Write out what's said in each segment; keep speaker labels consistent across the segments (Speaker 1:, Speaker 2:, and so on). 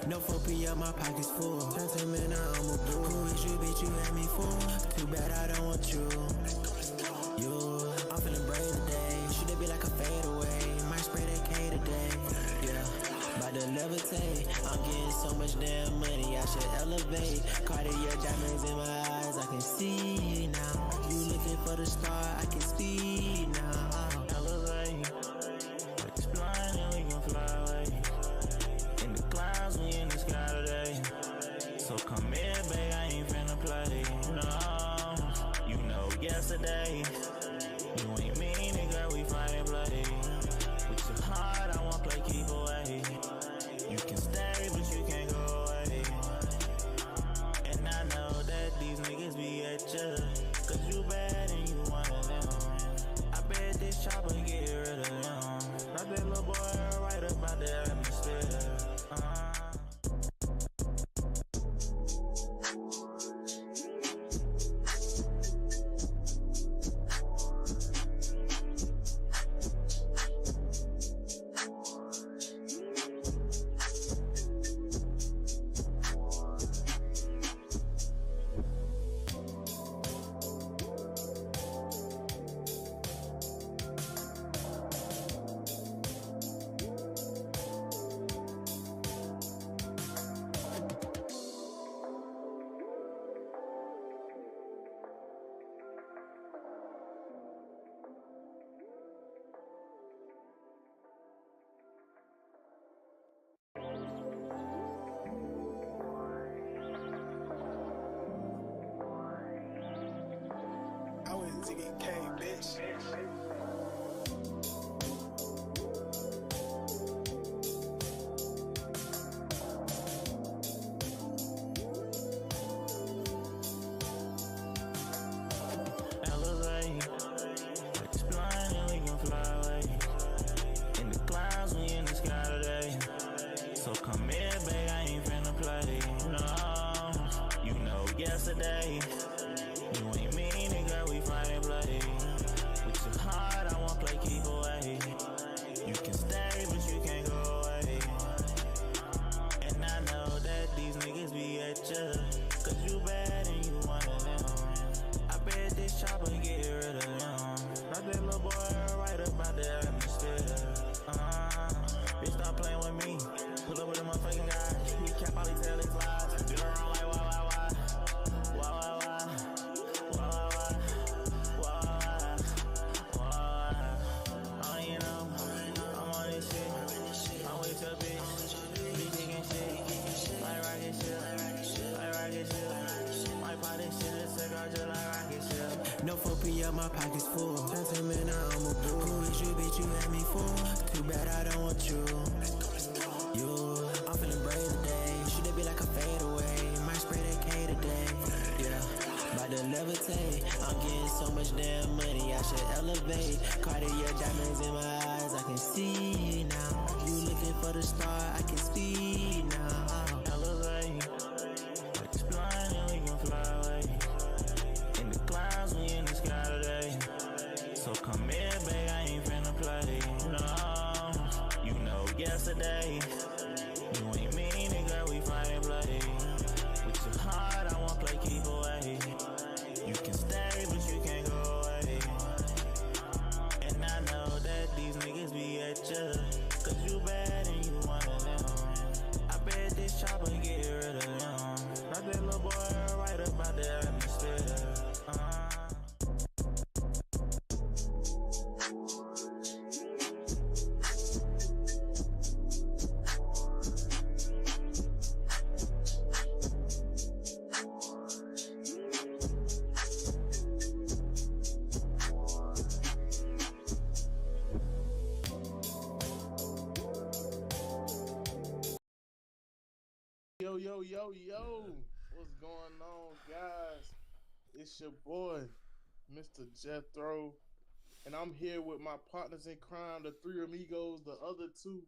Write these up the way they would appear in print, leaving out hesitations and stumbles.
Speaker 1: No 4P, my pockets full. Sentiment, I'm a boo. Who is you, bitch? You had me fool. Too bad I don't want you. I'm feeling brave today. Should it be like a fadeaway? Might spray that K today. Yeah, about to levitate. I'm getting so much damn money, I should elevate. Cartier diamonds in my eyes, I can see now. You looking for the star, I can speed now. Elevate, explain and we can fly away. In the clouds, we in the sky today. So come here, babe, I ain't finna play. No, you know yesterday. You ain't mean it, girl, we fighting bloody. With your heart, I won't play keep away. You can stay, but you can't go away. And I know that these niggas be at you, cause you bad and you one of them. I bet this chopper get rid of them. Not that little boy right about the atmosphere.
Speaker 2: I went to get K, bitch.
Speaker 1: Elevate, explain and we can fly away. In the clouds, we in the sky today. So come here, babe, I ain't finna play. No, you know yesterday. You ain't mean it, girl, we fighting bloody. With your heart, I won't play keep away. You can stay, but you can't go away. And I know that these niggas be at you, cause you bad and you one of them. I bet this chopper get rid of them. Not that little boy right about the atmosphere. Bitch, stop playing with me. Pull up with a motherfucking guy. He cap all these tell his lies. Do it wrong like why? No 4P, my pockets full. Sentiment, I'm a boo. Who is you, bitch? You had me fool. Too bad I don't want you. I'm feeling brave today. Should it be like a fadeaway? Might spray that K today. Yeah, about to levitate. I'm getting so much damn money, I should elevate. Cartier diamonds in my eyes, I can see now. You looking for the star, I can speed now. Elevate, explain and we can fly away. In the clouds, we in the sky today. So come here, babe, I ain't finna play. No, you know yesterday. You ain't mean it, girl, we fighting bloody. With your heart, I won't play keep away. You can stay, but you can't go away. And I know that these niggas be at you, cause you bad and you one of them. I bet this chopper get rid of them. Not that little boy right about the atmosphere.
Speaker 2: Yo, what's going on, guys? It's your boy, Mr. Jethro, and I'm here with my partners in crime, the three amigos, the other two.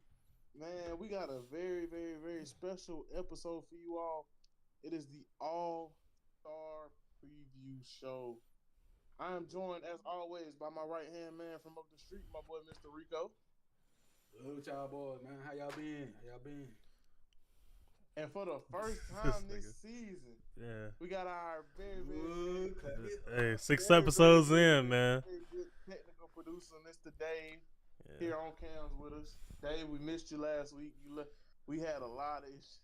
Speaker 2: Man, we got a very, very, very special episode for you all. It is the All-Star Preview Show. I am joined, as always, by my right-hand man from up the street, my boy, Mr. Rico.
Speaker 3: What y'all boys, man? How y'all been?
Speaker 2: And for the first
Speaker 3: This
Speaker 2: time this
Speaker 3: nigga.
Speaker 2: season,
Speaker 3: Yeah.
Speaker 2: we got our very,
Speaker 4: Good. Cut it
Speaker 3: Hey,
Speaker 4: up.
Speaker 3: 6
Speaker 2: very,
Speaker 3: episodes
Speaker 2: very,
Speaker 3: in, man.
Speaker 2: very good technical producer, Mr. Dave,
Speaker 3: Yeah.
Speaker 2: here on cams with us. Dave, we missed you last week. We had a lot of issues.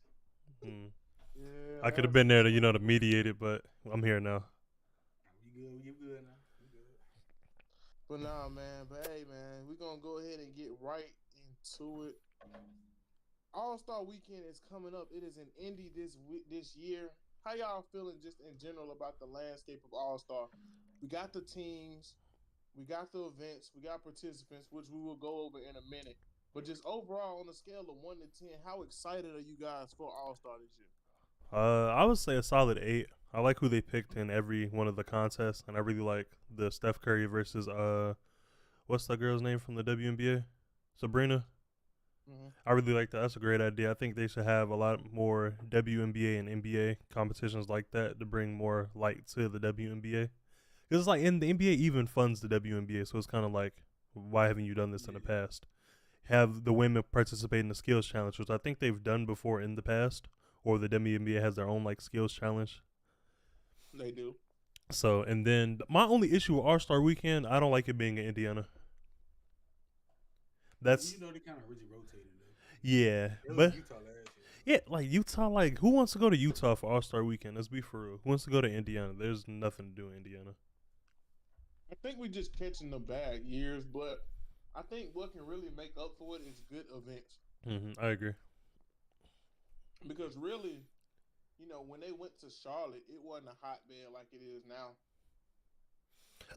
Speaker 3: Hmm.
Speaker 2: Yeah,
Speaker 3: I could have been there to mediate it, but I'm here now.
Speaker 4: You good now. You good.
Speaker 2: But nah, man. But hey, man, we're gonna go ahead and get right into it. All-Star Weekend is coming up. It is in Indy this year. How y'all feeling just in general about the landscape of All-Star? We got the teams, we got the events, we got participants, which we will go over in a minute. But just overall, on a scale of 1 to 10, how excited are you guys for All-Star this year?
Speaker 3: I would say a solid 8. I like who they picked in every one of the contests, and I really like the Steph Curry versus what's that girl's name from the WNBA? Sabrina.
Speaker 2: Mm-hmm.
Speaker 3: I really like that. That's a great idea. I think they should have a lot more WNBA and NBA competitions like that to bring more light to the WNBA. Because it's like in the NBA even funds the WNBA, so it's kind of like, why haven't you done this in the past? Have the women participate in the skills challenge, which I think they've done before in the past, or the WNBA has their own like skills challenge.
Speaker 2: They do.
Speaker 3: So, and then my only issue with All-Star Weekend, I don't like it being in Indiana. That's
Speaker 4: You know they kind of really rotated though.
Speaker 3: yeah,
Speaker 4: It was
Speaker 3: but
Speaker 4: Utah last year.
Speaker 3: yeah, like Utah, like who wants to go to Utah for All-Star Weekend? Let's be for real. Who wants to go to Indiana? There's nothing to do in Indiana.
Speaker 2: I think we just catching the bad years, but I think what can really make up for it is good events.
Speaker 3: I agree.
Speaker 2: Because really, you know, when they went to Charlotte, it wasn't a hotbed like it is now.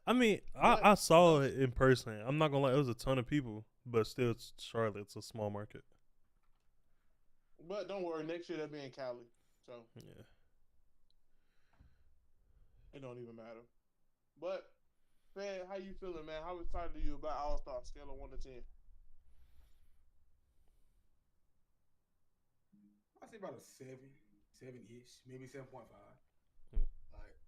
Speaker 3: I mean, I saw it in person. I'm not gonna lie, it was a ton of people, but still, it's Charlotte. It's a small market.
Speaker 2: But don't worry, next year they'll be in Cali, so
Speaker 3: Yeah.
Speaker 2: it don't even matter. But, man, how you feeling, man? How excited are you about All-Star scale of 1 to 10?
Speaker 4: I'd say about a 7-ish, maybe 7.5.
Speaker 3: Hmm.
Speaker 4: Like,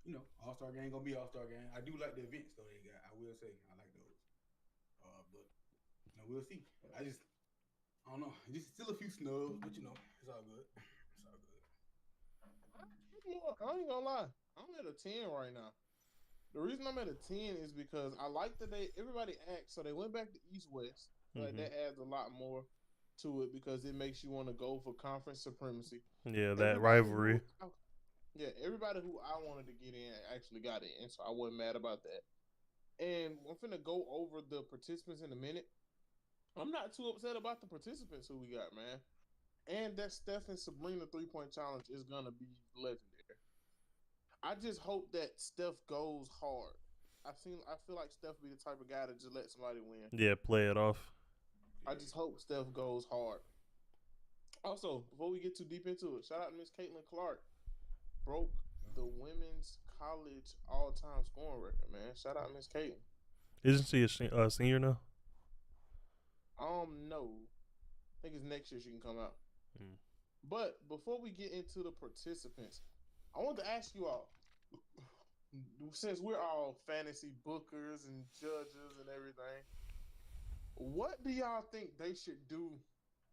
Speaker 4: you know, All-Star game gonna be All-Star game. I do like the events though they got. I will say I like those. But you know, we'll see. I don't know. Just still a few snubs, but you know, it's all good. It's all good.
Speaker 2: I ain't gonna lie. I'm at a 10 right now. The reason I'm at a 10 is because I like that everybody acts, so they went back to East-West. Like that adds a lot more to it because it makes you want to go for conference supremacy.
Speaker 3: Yeah, that rivalry.
Speaker 2: Everybody who I wanted to get in actually got in, so I wasn't mad about that. And I'm finna go over the participants in a minute. I'm not too upset about the participants who we got, man. And that Steph and Sabrina 3-point challenge is gonna be legendary. I just hope that Steph goes hard. I feel like Steph will be the type of guy to just let somebody win.
Speaker 3: Yeah, play it off.
Speaker 2: I just hope Steph goes hard. Also, before we get too deep into it, shout out to Miss Caitlin Clark. Broke the women's college all-time scoring record, man. Shout out Miss Caitlin.
Speaker 3: Isn't she a senior now?
Speaker 2: No. I think it's next year she can come out. But before we get into the participants, I want to ask you all, since we're all fantasy bookers and judges and everything, what do y'all think they should do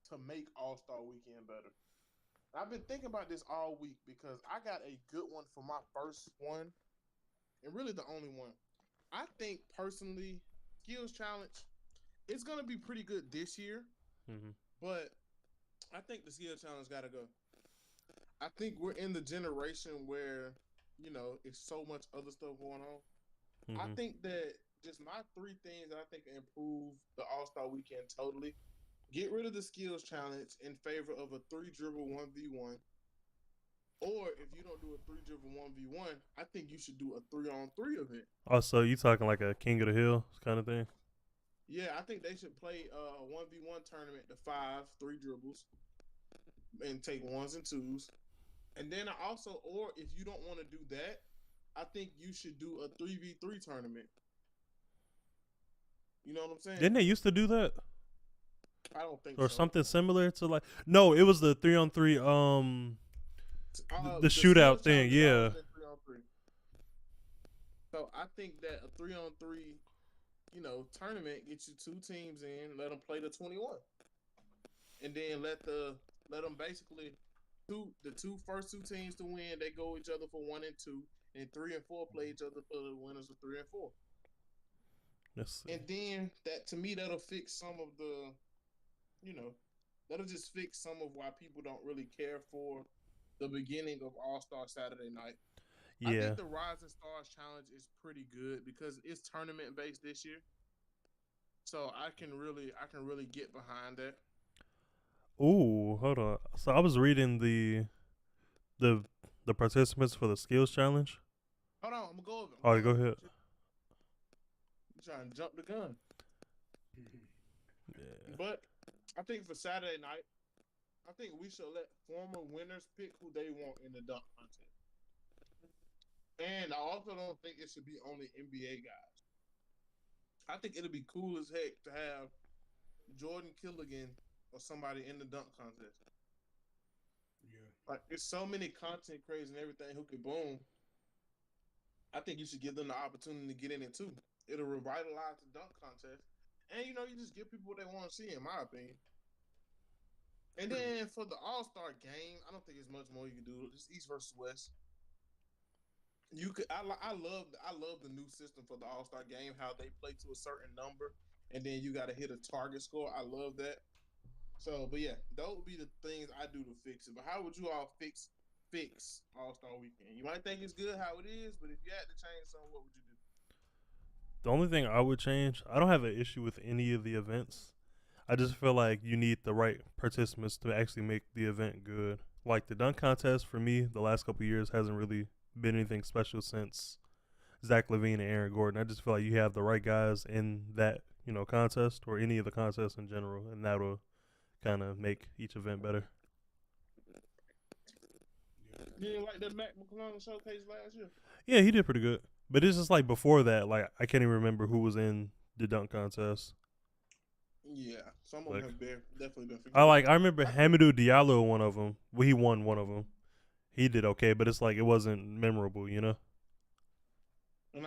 Speaker 2: to make All-Star Weekend better? I've been thinking about this all week because I got a good one for my first one, and really the only one. I think personally, Skills Challenge, it's gonna be pretty good this year, but I think the Skills Challenge gotta go. I think we're in the generation where, you know, it's so much other stuff going on. I think that just my 3 things that I think improve the All-Star Weekend totally. Get rid of the Skills Challenge in favor of a 3-dribble 1v1. Or if you don't do a 3-dribble 1v1, I think you should do a 3-on-3 event.
Speaker 3: Also, you talking like a King of the Hill kind of thing?
Speaker 2: Yeah, I think they should play a 1v1 tournament to 5 3 dribbles and take 1s and 2s. And then or if you don't want to do that, I think you should do a 3v3 tournament. You know what I'm saying?
Speaker 3: Didn't they used to do that?
Speaker 2: I don't think
Speaker 3: or
Speaker 2: so.
Speaker 3: something similar to like no, it was the 3-on-3 the shootout thing, yeah.
Speaker 2: 3-on-3. So I think that a 3-on-3, you know, tournament gets you 2 teams in, let them play the 21, and then let the Let them basically the first two teams to win. They go each other for 1 and 2, and 3 and 4 play each other for the winners of 3 and 4.
Speaker 3: Let's see.
Speaker 2: And then that to me that'll fix some of the, that'll just fix some of why people don't really care for the beginning of All-Star Saturday night. I
Speaker 3: Yeah.
Speaker 2: think the Rising Stars Challenge is pretty good because it's tournament based this year. So I can really get behind that.
Speaker 3: Ooh, hold on. So I was reading the participants for the skills challenge.
Speaker 2: Hold on, I'm gonna go over.
Speaker 3: All right, go ahead.
Speaker 2: You trying to jump the gun?
Speaker 3: Yeah.
Speaker 2: But I think for Saturday night, I think we should let former winners pick who they want in the dunk contest. And I also don't think it should be only NBA guys. I think it'll be cool as heck to have Jordan Killigan or somebody in the dunk contest.
Speaker 4: Yeah.
Speaker 2: Like, there's so many content creators and everything who could boom. I think you should give them the opportunity to get in it too. It'll revitalize the dunk contest. And, you just give people what they want to see, in my opinion. And then for the All-Star game, I don't think there's much more you can do. Just East versus West. You could. I love the new system for the All-Star game. How they play to a certain number, and then you got to hit a target score. I love that. So, but yeah, those would be the things I do to fix it. But how would you all fix All-Star Weekend? You might think it's good how it is, but if you had to change something, what would you do?
Speaker 3: The only thing I would change, I don't have an issue with any of the events. I just feel like you need the right participants to actually make the event good. Like the dunk contest, for me, the last couple of years hasn't really been anything special since Zach LaVine and Aaron Gordon. I just feel like you have the right guys in that, contest or any of the contests in general, and that'll kind of make each event better.
Speaker 2: You didn't like that Mac McClung showcase last year?
Speaker 3: Yeah, he did pretty good. But it's just like before that, like I can't even remember who was in the dunk contest.
Speaker 2: Yeah, some of them have definitely been forgotten.
Speaker 3: I remember Hamidou Diallo, one of them. Well, he won one of them. He did okay, but it's like it wasn't memorable,
Speaker 2: And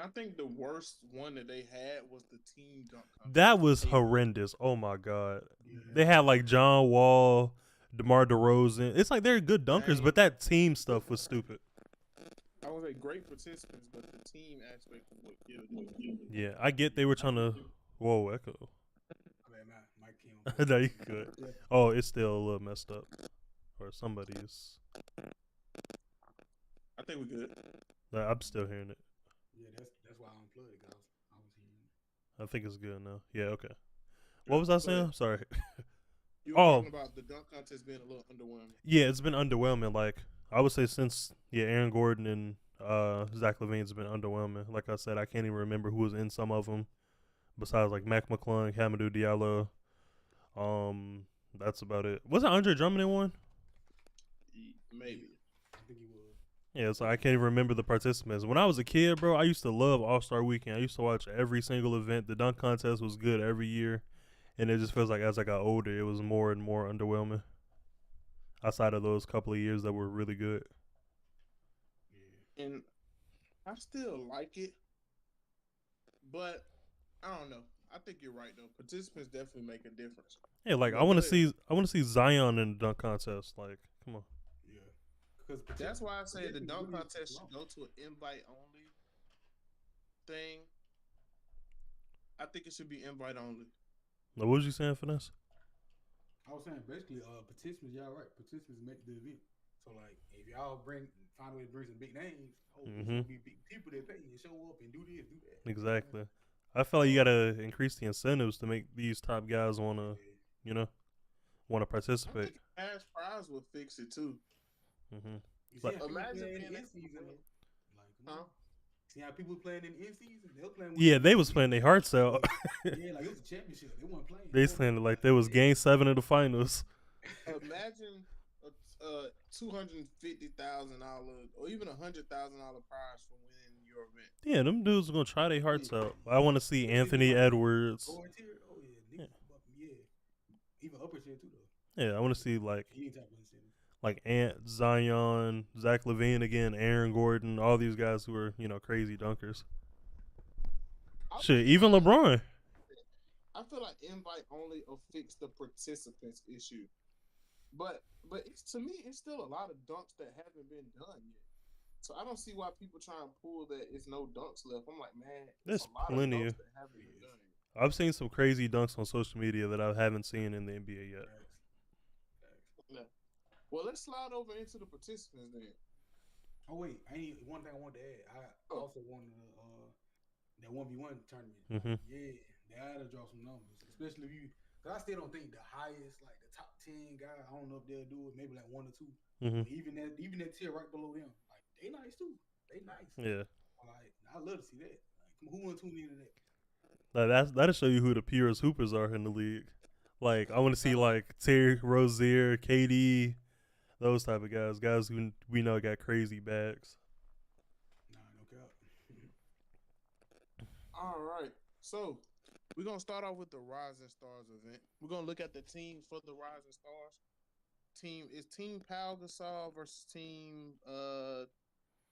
Speaker 2: I think the worst one that they had was the team dunk contest.
Speaker 3: That was horrendous. Oh my god. Yeah. They had like John Wall, DeMar DeRozan. It's like they're good dunkers, but that team stuff was stupid.
Speaker 2: I would say great participants, but the team aspect of what killed it.
Speaker 3: Yeah, I get they were trying to. Whoa, echo. No, you good. Oh, it's still a little messed up, or somebody's.
Speaker 2: I think we're good.
Speaker 3: I'm still hearing it.
Speaker 4: Yeah, that's why I unplugged it, guys. I was hearing it.
Speaker 3: I think it's good now. Yeah, okay. What was I saying? Sorry.
Speaker 2: You were talking about the dunk contest being a little underwhelming.
Speaker 3: Yeah, it's been underwhelming. Like I would say since Aaron Gordon and Zach LaVine's been underwhelming. Like I said, I can't even remember who was in some of them, besides like Mac McClung, Hamidou Diallo. That's about it. Wasn't Andre Drummond in one?
Speaker 2: Maybe.
Speaker 4: I think he was.
Speaker 3: Yeah, so I can't even remember the participants. When I was a kid, bro, I used to love All-Star Weekend. I used to watch every single event. The dunk contest was good every year. And it just feels like as I got older, it was more and more underwhelming. Outside of those couple of years that were really good.
Speaker 2: Yeah. And I still like it. But I don't know. I think you're right though. Participants definitely make a difference.
Speaker 3: Yeah, like I want to see Zion in the dunk contest. Like, come on.
Speaker 4: Yeah, because
Speaker 2: that's why I say the dunk contest should go to an invite only thing. I think it should be invite only.
Speaker 3: Now, what was you saying, Finesse?
Speaker 4: I was saying basically, participants. Y'all right. Participants make the event. So like, if y'all find a way to bring some big names, be big people that pay and show up and do this, do that.
Speaker 3: Exactly. I feel like you gotta increase the incentives to make these top guys wanna participate.
Speaker 2: I think cash prize will fix it too.
Speaker 3: Like,
Speaker 2: imagine being in season.
Speaker 4: See how people playing in season? They were playing.
Speaker 3: Yeah, they was playing their hearts out.
Speaker 4: Yeah, like it was a championship. They weren't playing.
Speaker 3: They playing like there was Game 7 of the finals.
Speaker 2: Imagine a $250,000 or even $100,000 prize for winning your event.
Speaker 3: Yeah, them dudes are gonna try their hearts out. I want to see Anthony Edwards.
Speaker 4: Lower tier, yeah. Even upper tier too though.
Speaker 3: Yeah, I want to see like Ant, Zion, Zach LaVine again, Aaron Gordon, all these guys who are crazy dunkers. Shit, even LeBron.
Speaker 2: I feel like invite only will fix the participants issue But it's, to me, it's still a lot of dunks that haven't been done yet. So I don't see why people try and pull that it's no dunks left. I'm like, man, it's
Speaker 3: There's
Speaker 2: a lot of
Speaker 3: plenty.
Speaker 2: dunks that haven't been done yet.
Speaker 3: I've seen some crazy dunks on social media that I haven't seen in the NBA yet.
Speaker 2: Yeah. Well, let's slide over into the participants then.
Speaker 4: Oh wait, one thing I wanted to add. I also wanted that 1v1 tournament.
Speaker 3: Mm-hmm.
Speaker 4: Yeah, they gotta drop some numbers, especially if you. Cause I still don't think the highest, like the top 10 guy. I don't know if they'll do it. Maybe like 1 or 2.
Speaker 3: Mm-hmm.
Speaker 4: But even that tier right below them, like they nice too. They nice.
Speaker 3: Yeah.
Speaker 4: Like I love to see that. Like who wouldn't tune into that?
Speaker 3: Like that'll show you who the purest hoopers are in the league. Like I want to see like Terry Rozier, KD, those type of guys who we know got crazy bags.
Speaker 4: Nah, no cap.
Speaker 2: All right. So we're gonna start off with the Rising Stars event. We're gonna look at the teams for the Rising Stars. Team Pau Gasol versus Team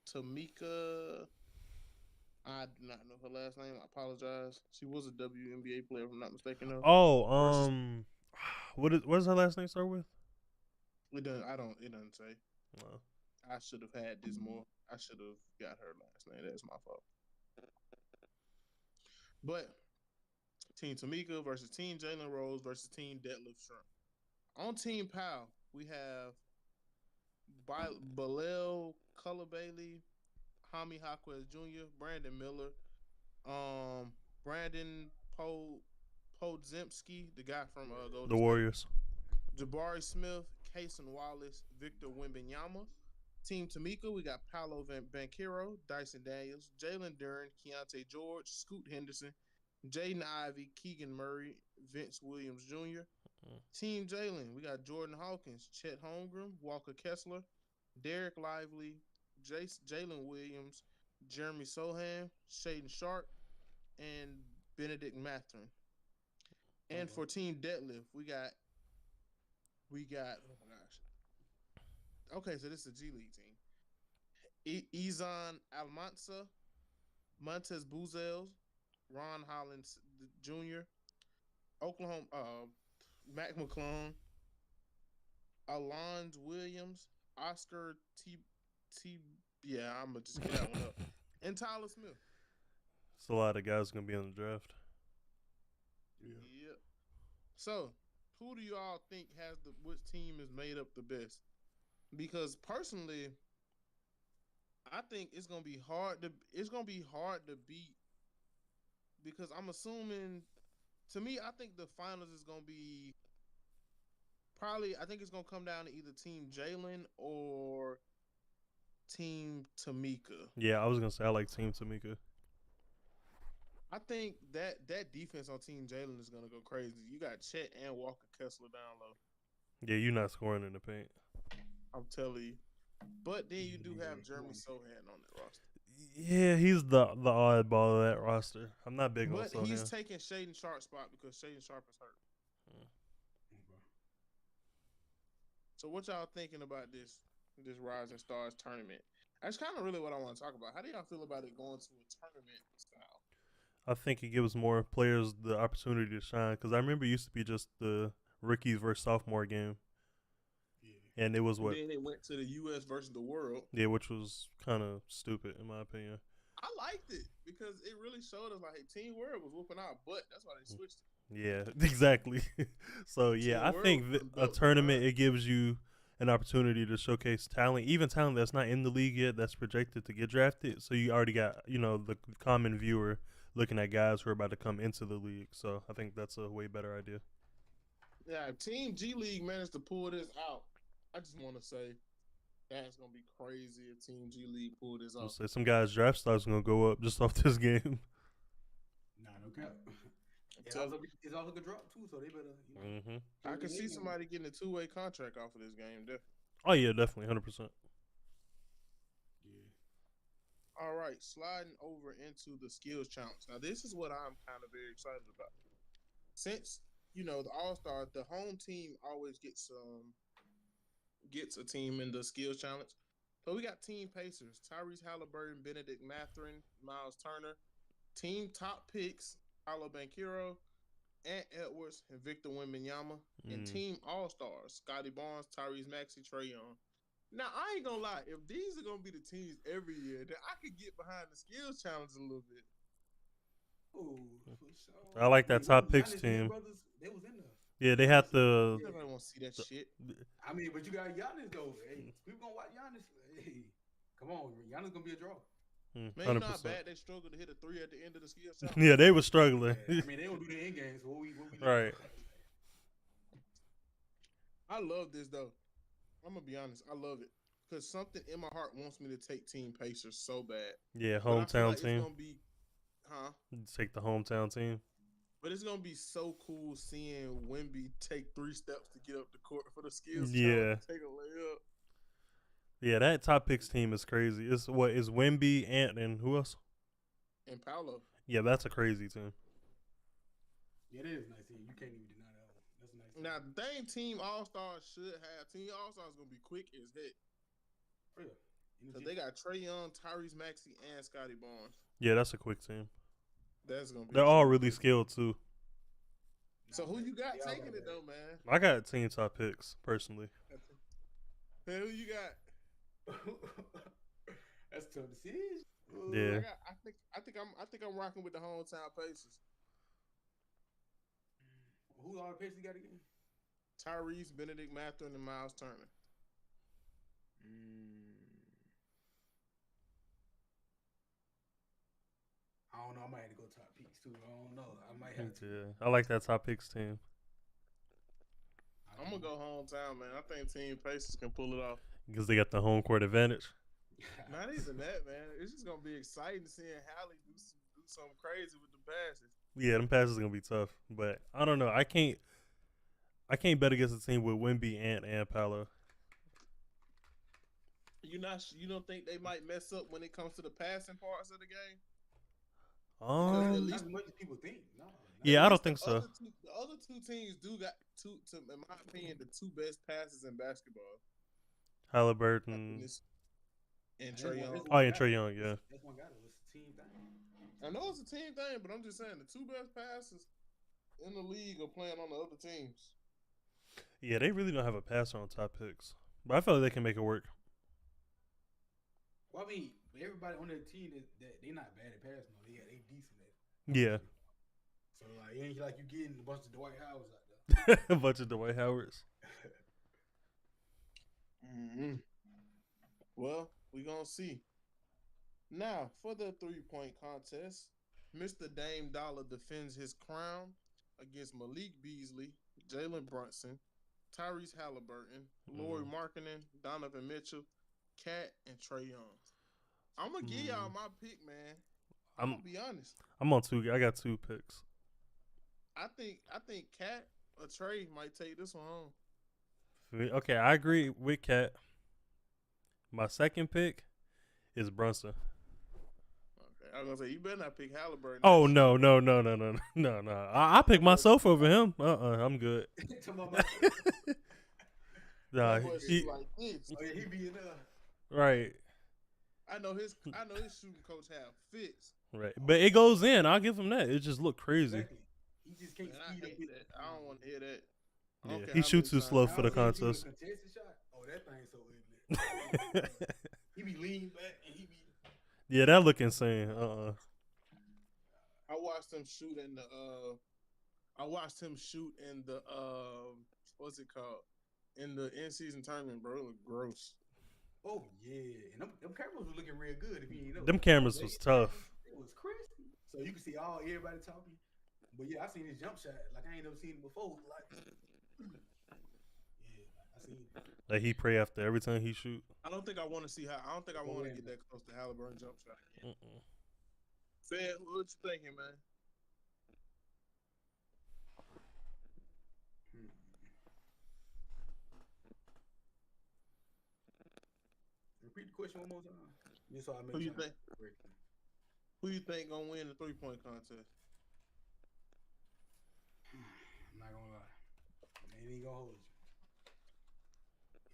Speaker 2: Tamika. I do not know her last name. I apologize. She was a WNBA player, if I'm not mistaken. Though.
Speaker 3: Oh, what is her last name start with?
Speaker 2: It doesn't. It doesn't say.
Speaker 3: No.
Speaker 2: I should have had this more. I should have got her last name. That's my fault. But Team Tamika versus Team Jalen Rose versus Team Deadlift Shrimp. On Team Pau, we have Bilal Bailey, Hami Haquez Jr., Brandon Miller, Brandon Podzemski, the guy from Golden
Speaker 3: The
Speaker 2: State,
Speaker 3: Warriors.
Speaker 2: Jabari Smith, Kason Wallace, Victor Wembanyama. Team Tamika, we got Paolo Banchero, Dyson Daniels, Jalen Duren, Keontae George, Scoot Henderson, Jaden Ivey, Keegan Murray, Vince Williams Jr. Team Jalen, we got Jordan Hawkins, Chet Holmgren, Walker Kessler, Derek Lively, Jalen Williams, Jeremy Sohan, Shaden Sharp, and Benedict Mathurin. And for Team Deadlift, we got oh my gosh. Okay, so this is a G League team. Izan Almansa, Montez Buzels, Ron Hollins Jr., Oklahoma, Mac McClung, Alonzo Williams, Oscar I'm gonna just get that one up, and Tyler Smith.
Speaker 3: It's a lot of guys gonna be in the draft.
Speaker 2: Yeah. Yep. So, who do you all think which team is made up the best? Because personally, I think it's gonna be hard to beat. Because I'm assuming, to me, I think the finals is gonna be probably. I think it's gonna come down to either Team Jalen or Team Tamika.
Speaker 3: Yeah, I was gonna say I like Team Tamika.
Speaker 2: I think that defense on Team Jalen is gonna go crazy. You got Chet and Walker Kessler down low.
Speaker 3: Yeah, you're not scoring in the paint.
Speaker 2: I'm telling you. But then you do have Jeremy Sohan on that roster.
Speaker 3: Yeah, he's the oddball of that roster. I'm not big on Sohan.
Speaker 2: But he's taking Shaden Sharp's spot because Shaden Sharp is hurt. So what y'all thinking about this Rising Stars tournament? That's kind of really what I want to talk about. How do y'all feel about it going to a tournament style?
Speaker 3: I think it gives more players the opportunity to shine because I remember it used to be just the rookies versus sophomore game. Yeah. And it was what?
Speaker 2: And then it went to the U.S. versus the world.
Speaker 3: Yeah, which was kind of stupid in my opinion.
Speaker 2: I liked it because it really showed us like, hey, Team World was whooping our butt. That's why they switched it.
Speaker 3: Yeah, exactly. So yeah, I think a tournament it gives you an opportunity to showcase talent, even talent that's not in the league yet, that's projected to get drafted. So you already got the common viewer looking at guys who are about to come into the league. So I think that's a way better idea.
Speaker 2: Yeah, if Team G League managed to pull this out, I just want to say that's gonna be crazy if Team G League pull this off.
Speaker 3: Say some guys' draft stocks gonna go up just off this game.
Speaker 4: Nah, no cap. It's also a drop too, so they better.
Speaker 2: I can see somebody getting a 2-way contract off of this game, definitely.
Speaker 3: Oh yeah, definitely, 100%.
Speaker 4: Yeah.
Speaker 2: All right, sliding over into the skills challenge. Now, this is what I'm kind of very excited about. Since the All-Star, the home team always gets a team in the skills challenge. So we got Team Pacers: Tyrese Halliburton, Benedict Mathurin, Miles Turner. Team top picks: Paolo Banchero, Ant Edwards, and Victor Wembanyama. And
Speaker 3: Mm.
Speaker 2: Team All Stars, Scotty Barnes, Tyrese Maxey, Trae Young. Now, I ain't gonna lie. If these are gonna be the teams every year, then I could get behind the skills challenge a little bit.
Speaker 4: Oh, for sure.
Speaker 3: I like that top
Speaker 4: Giannis
Speaker 3: picks
Speaker 4: and
Speaker 3: team.
Speaker 4: his brothers, they was in there.
Speaker 3: Yeah, they had the.
Speaker 2: Nobody want to see that shit.
Speaker 4: I mean, but you got Giannis though. Hey, people gonna watch Giannis. Hey, come on, Giannis gonna be a draw.
Speaker 2: Man, you know how
Speaker 3: 100%.
Speaker 2: bad they struggle to hit a 3 at the end of the skills challenge?
Speaker 3: Yeah, they were struggling.
Speaker 4: Yeah, I mean, they don't do the end game, so what we
Speaker 3: Right.
Speaker 2: I love this though. I'm gonna be honest. I love it because something in my heart wants me to take Team Pacers so bad.
Speaker 3: Yeah,
Speaker 2: But I feel
Speaker 3: hometown
Speaker 2: like It's
Speaker 3: team.
Speaker 2: gonna be,
Speaker 3: Take the hometown team.
Speaker 2: But it's gonna be so cool seeing Wemby take 3 steps to get up the court for the skills
Speaker 3: Yeah.
Speaker 2: challenge. Take a layup.
Speaker 3: Yeah, that top picks team is crazy. It's what is Wemby, Ant, and who else?
Speaker 2: And Paolo.
Speaker 3: Yeah, that's a crazy team.
Speaker 4: Yeah, it is nice. You can't even deny that one. That's a nice.
Speaker 2: Now the thing Team All Stars should have. Team All Stars gonna be quick as heck.
Speaker 4: For real.
Speaker 2: Cause they got Trae Young, Tyrese Maxey, and Scotty Barnes.
Speaker 3: Yeah, that's a quick team.
Speaker 2: That's gonna be.
Speaker 3: They're all really skilled too.
Speaker 2: So who you got
Speaker 4: They all
Speaker 2: taking
Speaker 4: got
Speaker 2: it
Speaker 4: that.
Speaker 2: though, man?
Speaker 3: I got team top picks personally.
Speaker 2: Hey, who you got?
Speaker 4: That's tough to see.
Speaker 3: Yeah.
Speaker 2: I think I'm rocking with the hometown Pacers.
Speaker 4: Who all the Pacers got again?
Speaker 2: Tyrese, Benedict Mathurin, and Miles Turner.
Speaker 4: I don't know. I might have to go top peaks too. I don't know. I might have to.
Speaker 3: Yeah, I like that top picks team
Speaker 2: I'm gonna go hometown, man. I think Team Pacers can pull it off.
Speaker 3: because they got the home court advantage.
Speaker 2: Not even that, man. It's just gonna be exciting seeing Hallie do something crazy with the passes.
Speaker 3: Yeah, them passes gonna be tough, but I don't know. I can't bet against a team with Wemby, Ant, and Paolo.
Speaker 2: You don't think they might mess up when it comes to the passing parts of the game? at
Speaker 4: Not
Speaker 2: least-
Speaker 4: as much as people think. No.
Speaker 3: Yeah, I
Speaker 2: At
Speaker 3: don't
Speaker 2: least
Speaker 3: think so.
Speaker 2: The other two teams do got in my opinion, the 2 best passes in basketball.
Speaker 3: Halliburton.
Speaker 2: And Trae Young.
Speaker 3: Oh, yeah, Trae Young. Yeah,
Speaker 4: That's one guy. It's a team thing.
Speaker 2: I know it's a team thing, but I'm just saying the 2 best passes in the league are playing on the other teams.
Speaker 3: yeah. They really don't have a passer on top picks, but I feel like they can make it work.
Speaker 4: Well, I mean, everybody on that team that they not bad at passing. Though. They decent at.
Speaker 3: Yeah,
Speaker 4: So like, it ain't like you getting a bunch of Dwight Howards out there.
Speaker 3: a bunch of Dwight Howards.
Speaker 2: Mm-hmm. Well, we gonna see. Now for the 3-point contest, Mr. Dame Dollar defends his crown against Malik Beasley, Jalen Brunson, Tyrese Halliburton, Lauri Markkinen, Donovan Mitchell, Cat, and Trae Young. I'm gonna give y'all my pick, man. I'm gonna be honest.
Speaker 3: I'm on 2. I got 2 picks.
Speaker 2: I think Cat or Trae might take this one home.
Speaker 3: Okay, I agree with Cat. My second pick is Brunson.
Speaker 2: Okay, I was gonna say you better not pick Halliburton.
Speaker 3: Oh no. I pick myself over him. I'm good.
Speaker 4: Talking about my-
Speaker 3: Nah,
Speaker 2: That boy
Speaker 3: he,
Speaker 2: shoot like this.
Speaker 4: Oh yeah, he be in there.
Speaker 3: right,
Speaker 2: I know his shooting coach have fits.
Speaker 3: right. But it goes in. I'll give him that. It just looked crazy.
Speaker 4: Exactly. He just can't
Speaker 2: Man, I
Speaker 4: speed up.
Speaker 2: hate that. I don't want to hear that. I
Speaker 3: Yeah,
Speaker 2: don't care
Speaker 3: he
Speaker 2: how
Speaker 3: shoots
Speaker 2: many
Speaker 3: too slow
Speaker 2: times-
Speaker 3: for the
Speaker 4: I was thinking he was
Speaker 3: contest.
Speaker 4: a contested shot. Oh, that thing's so ugly. He be leaning back and he be.
Speaker 3: Yeah, that look insane.
Speaker 2: I watched him shoot in the what's it called? In the in-season tournament, bro. It looked gross.
Speaker 4: Oh yeah, and them cameras were looking real good. If you know,
Speaker 3: Them cameras was tough.
Speaker 4: It was crispy, so you can see everybody talking. But yeah, I seen his jump shot like I ain't never seen it before. Like, yeah, I seen it.
Speaker 3: Like he pray after every time he shoot.
Speaker 2: I don't think I want to
Speaker 4: Oh,
Speaker 2: get that close to Halliburton jump shot again.
Speaker 3: Mm-mm.
Speaker 2: Fed, what you thinking, man?
Speaker 4: Repeat the question one more time. Just so I make
Speaker 2: Who you
Speaker 4: sure I
Speaker 2: think?
Speaker 4: correct it.
Speaker 2: Who you think gonna win the 3-point contest?
Speaker 4: I'm not gonna lie. Ain't even gonna hold you.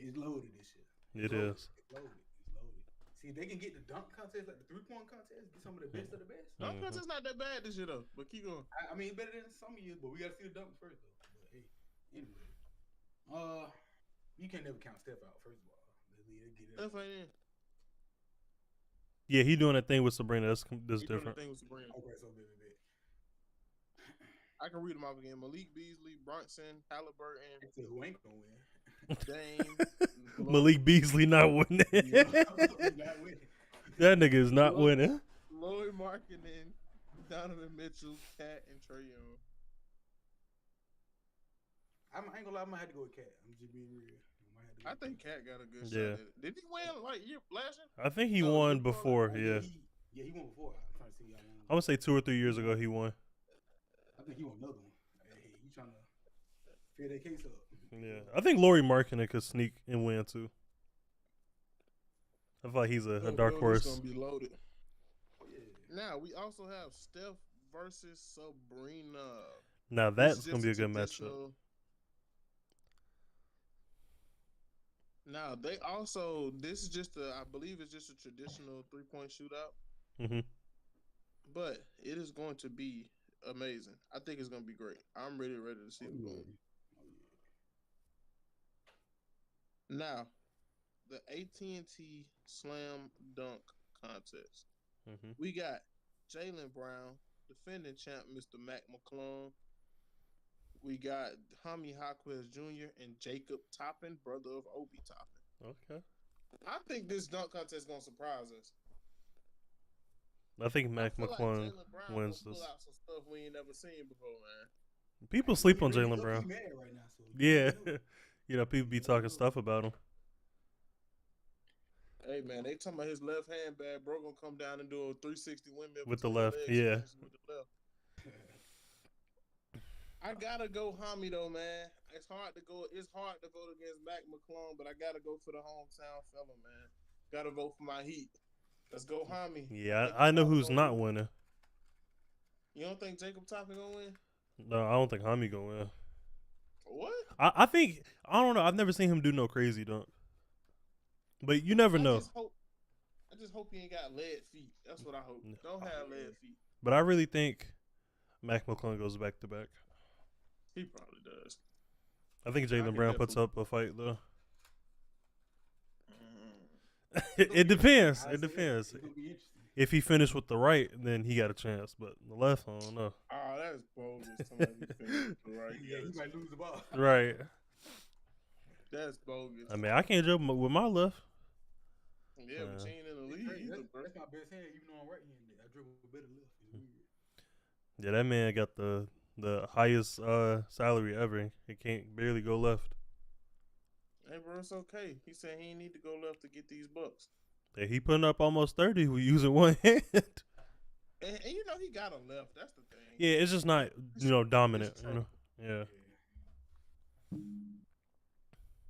Speaker 4: It's loaded this year.
Speaker 3: It is.
Speaker 4: It's loaded. It's loaded. See, they can get the dunk contest, like the 3-point contest, get some of the best of the best.
Speaker 2: Dunk contest not that bad this year though, but keep going.
Speaker 4: I mean, better than some years, but we gotta see the dunks first though. But hey, anyway, you can't never count Steph out. First of all, let's get it.
Speaker 2: Steph ain't in.
Speaker 3: Yeah, he doing that thing with Sabrina. That's
Speaker 2: He doing the
Speaker 3: different.
Speaker 2: thing with Sabrina.
Speaker 4: Okay, so bit.
Speaker 2: I can read them off again. Malik Beasley, Brunson, Halliburton,
Speaker 4: So who ain't gonna win?
Speaker 2: Dame,
Speaker 3: Malik Beasley not winning.
Speaker 4: Not winning.
Speaker 3: That nigga is not winning.
Speaker 2: Lloyd Markkinen, Donovan Mitchell, Cat, and Trae Young.
Speaker 4: I ain't gonna lie, I might have to go with Cat. I'm just being real.
Speaker 2: I think Cat got a good
Speaker 3: Yeah.
Speaker 2: shot at it. Did he win like last year?
Speaker 3: I think he
Speaker 2: No,
Speaker 3: won
Speaker 2: before,
Speaker 3: before. Yeah,
Speaker 4: he won before. I'm trying to see.
Speaker 3: I would say 2 or 3 years ago he won.
Speaker 4: I think he won another one. Hey, he trying to figure that case up.
Speaker 3: Yeah, I think Laurie Markkinen could sneak and win too. I feel like he's a dark
Speaker 2: It's
Speaker 3: horse.
Speaker 2: gonna be loaded.
Speaker 4: Yeah.
Speaker 2: Now we also have Steph versus Sabrina.
Speaker 3: Now
Speaker 2: This
Speaker 3: that's
Speaker 2: is
Speaker 3: gonna
Speaker 2: just
Speaker 3: be
Speaker 2: a
Speaker 3: a good matchup.
Speaker 2: traditional- Now they also this is just I believe it's just a traditional 3-point shootout,
Speaker 3: hmm
Speaker 2: but it is going to be amazing. I think it's gonna be great. I'm ready to see it going. Now, the AT&T Slam Dunk Contest.
Speaker 3: hmm
Speaker 2: We got Jaylen Brown, defending champ Mr. Mac McClung. We got Hami Jaquez Jr. and Jacob Toppin, brother of Obi Toppin.
Speaker 3: Okay.
Speaker 2: I think this dunk contest is gonna surprise us.
Speaker 3: I think Mac
Speaker 2: I feel like
Speaker 3: McClung
Speaker 2: Jaylen Brown
Speaker 3: wins
Speaker 2: gonna
Speaker 3: this.
Speaker 2: pull out some stuff we ain't never seen before, man.
Speaker 3: People sleep on
Speaker 4: He really
Speaker 3: Jalen
Speaker 4: low-key
Speaker 3: Brown.
Speaker 4: mad right now, so
Speaker 3: Yeah, you know people be talking stuff about him.
Speaker 2: Hey man, they talking about his left hand bad. Bro gonna come down and do a 360 windmill
Speaker 3: With the
Speaker 2: between
Speaker 3: left,
Speaker 2: legs,
Speaker 3: yeah.
Speaker 2: finish with the left. I gotta go Hami though, man. It's hard to go vote against Mac McClung, but I gotta go for the hometown fella, man. Gotta vote for my Heat. Let's go Hami.
Speaker 3: Yeah, I know who's not winning.
Speaker 2: You don't think Jacob Toppin gonna win?
Speaker 3: No, I don't think Hami gonna win.
Speaker 2: What?
Speaker 3: I think I don't know. I've never seen him do no crazy dunk, but you never know.
Speaker 2: I just hope he ain't got lead feet. That's what I hope. Don't have lead feet.
Speaker 3: But I really think Mac McClung goes back to back.
Speaker 2: He probably does.
Speaker 3: I think
Speaker 2: I
Speaker 3: Jalen
Speaker 2: can
Speaker 3: Brown puts
Speaker 2: definitely-
Speaker 3: up a fight though.
Speaker 2: Mm.
Speaker 3: It depends.
Speaker 4: I
Speaker 3: It
Speaker 4: say
Speaker 3: depends.
Speaker 4: It's gonna be interesting.
Speaker 3: If he finished with the right, then he got a chance. But the left, I don't know.
Speaker 2: Oh, that's bogus. Somebody finished with the right.
Speaker 4: Yeah, he might lose the ball.
Speaker 3: Right.
Speaker 2: That's bogus.
Speaker 3: I mean, I can't jump with my left.
Speaker 2: Yeah, but you ain't in the league either, bro.
Speaker 4: That's my best hand, even though I'm right-handed. I dribble better left. It's weird.
Speaker 3: Yeah, that man got the highest salary ever. He can't barely go left.
Speaker 2: Hey, bro, it's okay. He said he ain't need to go left to get these bucks.
Speaker 3: Yeah, he putting up almost 30 with using one hand.
Speaker 2: And you know he got a left. That's the thing.
Speaker 3: Yeah, it's just not dominant. You know? Yeah.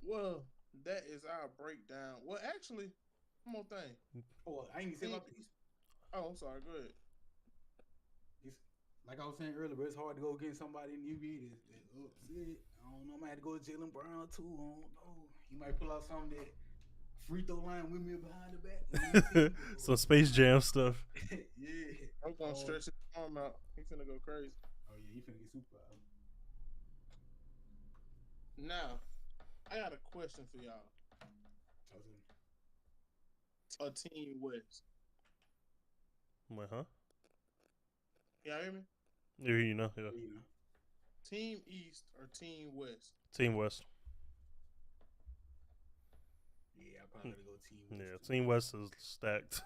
Speaker 2: Well, that is our breakdown. Well, actually, one more thing.
Speaker 4: Oh, I ain't even say my piece.
Speaker 2: Oh, I'm sorry. Go ahead.
Speaker 4: It's, like I was saying earlier, it's hard to go against somebody in the NBA that's upset. I don't know. I might have to go with Jaylen Brown too. I don't know. He might pull out something that free throw line with me behind the back.
Speaker 3: Some Space Jam stuff.
Speaker 4: Yeah.
Speaker 2: I'm gonna stretch his arm out. He finna go crazy.
Speaker 4: Oh yeah, he finna get super out.
Speaker 2: Now, I got a question for y'all. A Team West.
Speaker 3: Wait, huh?
Speaker 2: Y'all hear me?
Speaker 3: Yeah, you know, yeah.
Speaker 4: You know.
Speaker 2: Team East or Team West?
Speaker 3: Team West.
Speaker 4: Yeah, I probably gotta go Team West.
Speaker 3: Yeah, Team West is stacked.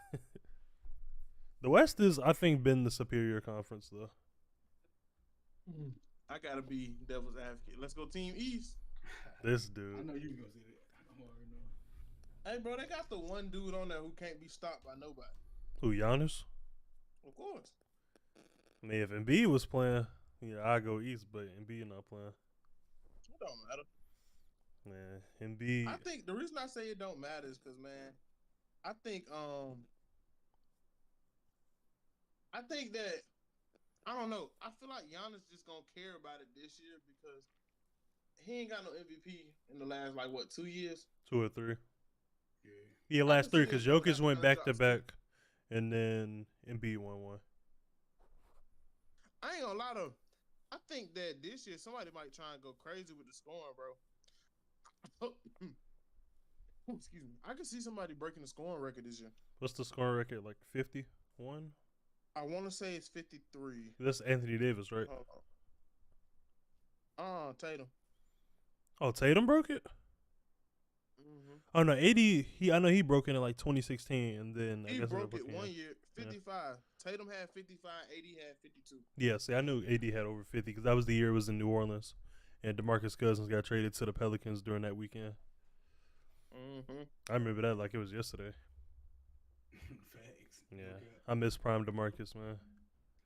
Speaker 3: The West is, I think, been the superior conference though.
Speaker 2: I gotta be devil's advocate. Let's go Team East.
Speaker 3: This
Speaker 4: I
Speaker 3: dude.
Speaker 4: know you gonna say that. I already know.
Speaker 2: Hey, bro, they got the one dude on there who can't be stopped by nobody.
Speaker 3: Who, Giannis?
Speaker 2: Of course.
Speaker 3: I mean, if Embiid was playing, I go East, but Embiid not playing.
Speaker 2: It don't matter.
Speaker 3: Man, Embiid.
Speaker 2: I think the reason I say it don't matter is because, man, I think that I don't know. I feel like Giannis just gonna care about it this year because he ain't got no MVP in the last 2 years.
Speaker 3: 2 or 3.
Speaker 4: Yeah.
Speaker 3: Yeah,
Speaker 2: I
Speaker 3: last
Speaker 2: can
Speaker 3: three
Speaker 2: see
Speaker 3: because
Speaker 2: them
Speaker 3: Jokic
Speaker 2: having
Speaker 3: went
Speaker 2: a
Speaker 3: back to
Speaker 2: drop still.
Speaker 3: back, and then Embiid won one.
Speaker 2: I ain't gonna lie though. I think that this year somebody might try and go crazy with the scoring, bro. Excuse me. I can see somebody breaking the scoring record this year.
Speaker 3: What's the scoring record? Like 51?
Speaker 2: I want to say it's 53.
Speaker 3: That's Anthony Davis, right?
Speaker 2: Hold on. Tatum.
Speaker 3: Oh, Tatum broke it.
Speaker 2: Mm-hmm.
Speaker 3: Oh no, 80. I know he broke it in like 2016, and then I
Speaker 2: He
Speaker 3: guess
Speaker 2: broke it
Speaker 3: again.
Speaker 2: one year, 55. Tatum had 55, 80 had 52.
Speaker 3: Yeah, see, I knew AD had over 50 because that was the year it was in New Orleans, and DeMarcus Cousins got traded to the Pelicans during that weekend.
Speaker 2: Mm-hmm.
Speaker 3: I remember that like it was yesterday.
Speaker 4: Facts.
Speaker 3: Yeah,
Speaker 4: Okay.
Speaker 3: I miss prime DeMarcus, man.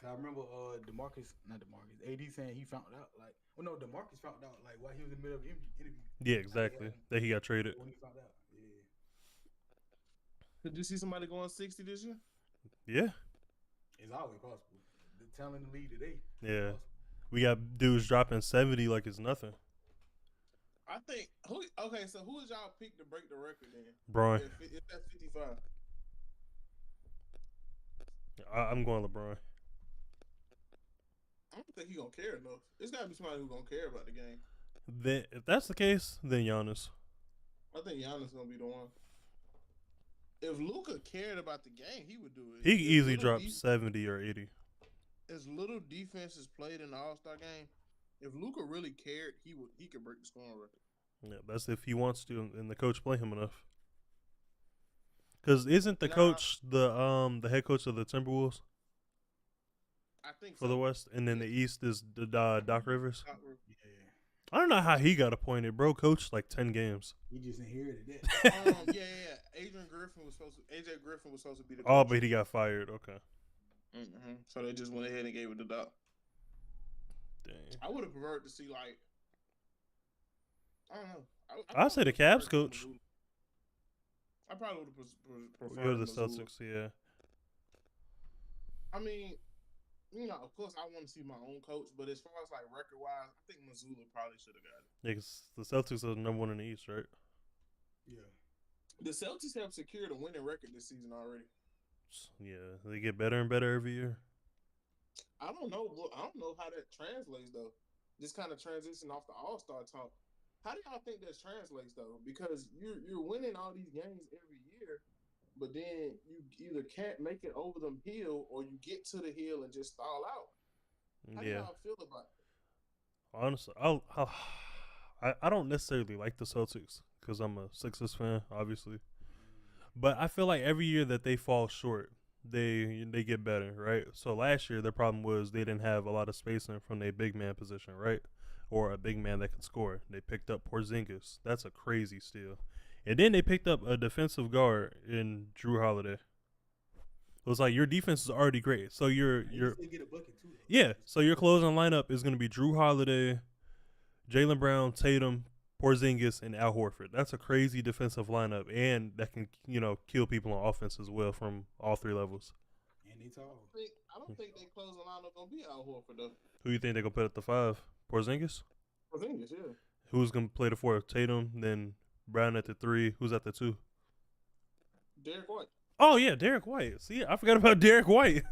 Speaker 4: I remember not DeMarcus, AD saying he found out like, well, no, DeMarcus found out like while he was in the middle of the interview.
Speaker 3: Yeah, exactly. That he got traded.
Speaker 4: When he found out, yeah.
Speaker 2: Did you see somebody going 60 this year?
Speaker 3: Yeah,
Speaker 4: It's always possible. The talent in the league today.
Speaker 3: yeah.
Speaker 4: Possible.
Speaker 3: We got dudes dropping 70 like it's nothing.
Speaker 2: I think who is y'all pick to break the record then?
Speaker 3: Bron,
Speaker 2: If that's 55.
Speaker 3: I'm going LeBron.
Speaker 2: I don't think he gonna care enough. It's gotta be somebody who gonna care about the game.
Speaker 3: Then if that's the case, then Giannis.
Speaker 2: I think Giannis gonna be the one. If Luka cared about the game, he would do it.
Speaker 3: He could
Speaker 2: As
Speaker 3: easily
Speaker 2: little
Speaker 3: drop 70 or 80.
Speaker 2: As little defense is played in the All-Star game, if Luka really cared, he could break the scoring record.
Speaker 3: Yeah, that's if he wants to, and the coach play him enough. Because isn't the
Speaker 2: Nah.
Speaker 3: coach the head coach of the Timberwolves
Speaker 2: I think
Speaker 3: for
Speaker 2: so.
Speaker 3: the West, and then the East is the Doc Rivers?
Speaker 2: Doc Rivers.
Speaker 4: Yeah.
Speaker 3: I don't know how he got appointed. Bro coached like 10 games.
Speaker 4: He just inherited that.
Speaker 2: Yeah. AJ Griffin was supposed to be the coach.
Speaker 3: Oh, but he got fired. Okay.
Speaker 2: Mm-hmm. So they just went ahead and gave it to Doc.
Speaker 3: Dang.
Speaker 2: I would have preferred to see like, I don't know.
Speaker 3: I'd say the Cavs coach.
Speaker 2: I probably would have preferred
Speaker 3: Go to the
Speaker 2: Mazzulla.
Speaker 3: Celtics, yeah.
Speaker 2: I mean, of course I want to see my own coach, but as far as like record wise, I think Mazzulla probably should have got it.
Speaker 3: Yeah, 'cause the Celtics are the number one in the East, right?
Speaker 4: Yeah.
Speaker 2: The Celtics have secured a winning record this season already.
Speaker 3: Yeah, they get better and better every year.
Speaker 2: I don't know how that translates though. Just kind of transition off the All-Star talk. How do y'all think that translates though? Because you're winning all these games every year, but then you either can't make it over the hill or you get to the hill and just stall out. How do
Speaker 3: Yeah.
Speaker 2: y'all feel about it?
Speaker 3: Honestly, I don't necessarily like the Celtics because I'm a Sixers fan, obviously. But I feel like every year that they fall short, they get better, right? So last year, their problem was they didn't have a lot of spacing from their big man position, right? Or a big man that can score. They picked up Porzingis. That's a crazy steal. And then they picked up a defensive guard in Drew Holiday. It was like your defense is already great. So you're
Speaker 4: They get a bucket too, though.
Speaker 3: yeah. So your closing lineup is going to be Drew Holiday, Jaylen Brown, Tatum, Porzingis, and Al Horford. That's a crazy defensive lineup, and that can kill people on offense as well from all three levels.
Speaker 4: And they tall.
Speaker 2: I don't think they closing lineup gonna be Al Horford though.
Speaker 3: Who you think they're gonna put at the 5? Porzingis.
Speaker 2: Porzingis, yeah.
Speaker 3: Who's gonna play the 4? Tatum, then Brown at the 3. Who's at the 2?
Speaker 2: Derek White.
Speaker 3: Oh yeah, Derek White. See, I forgot about Derek White.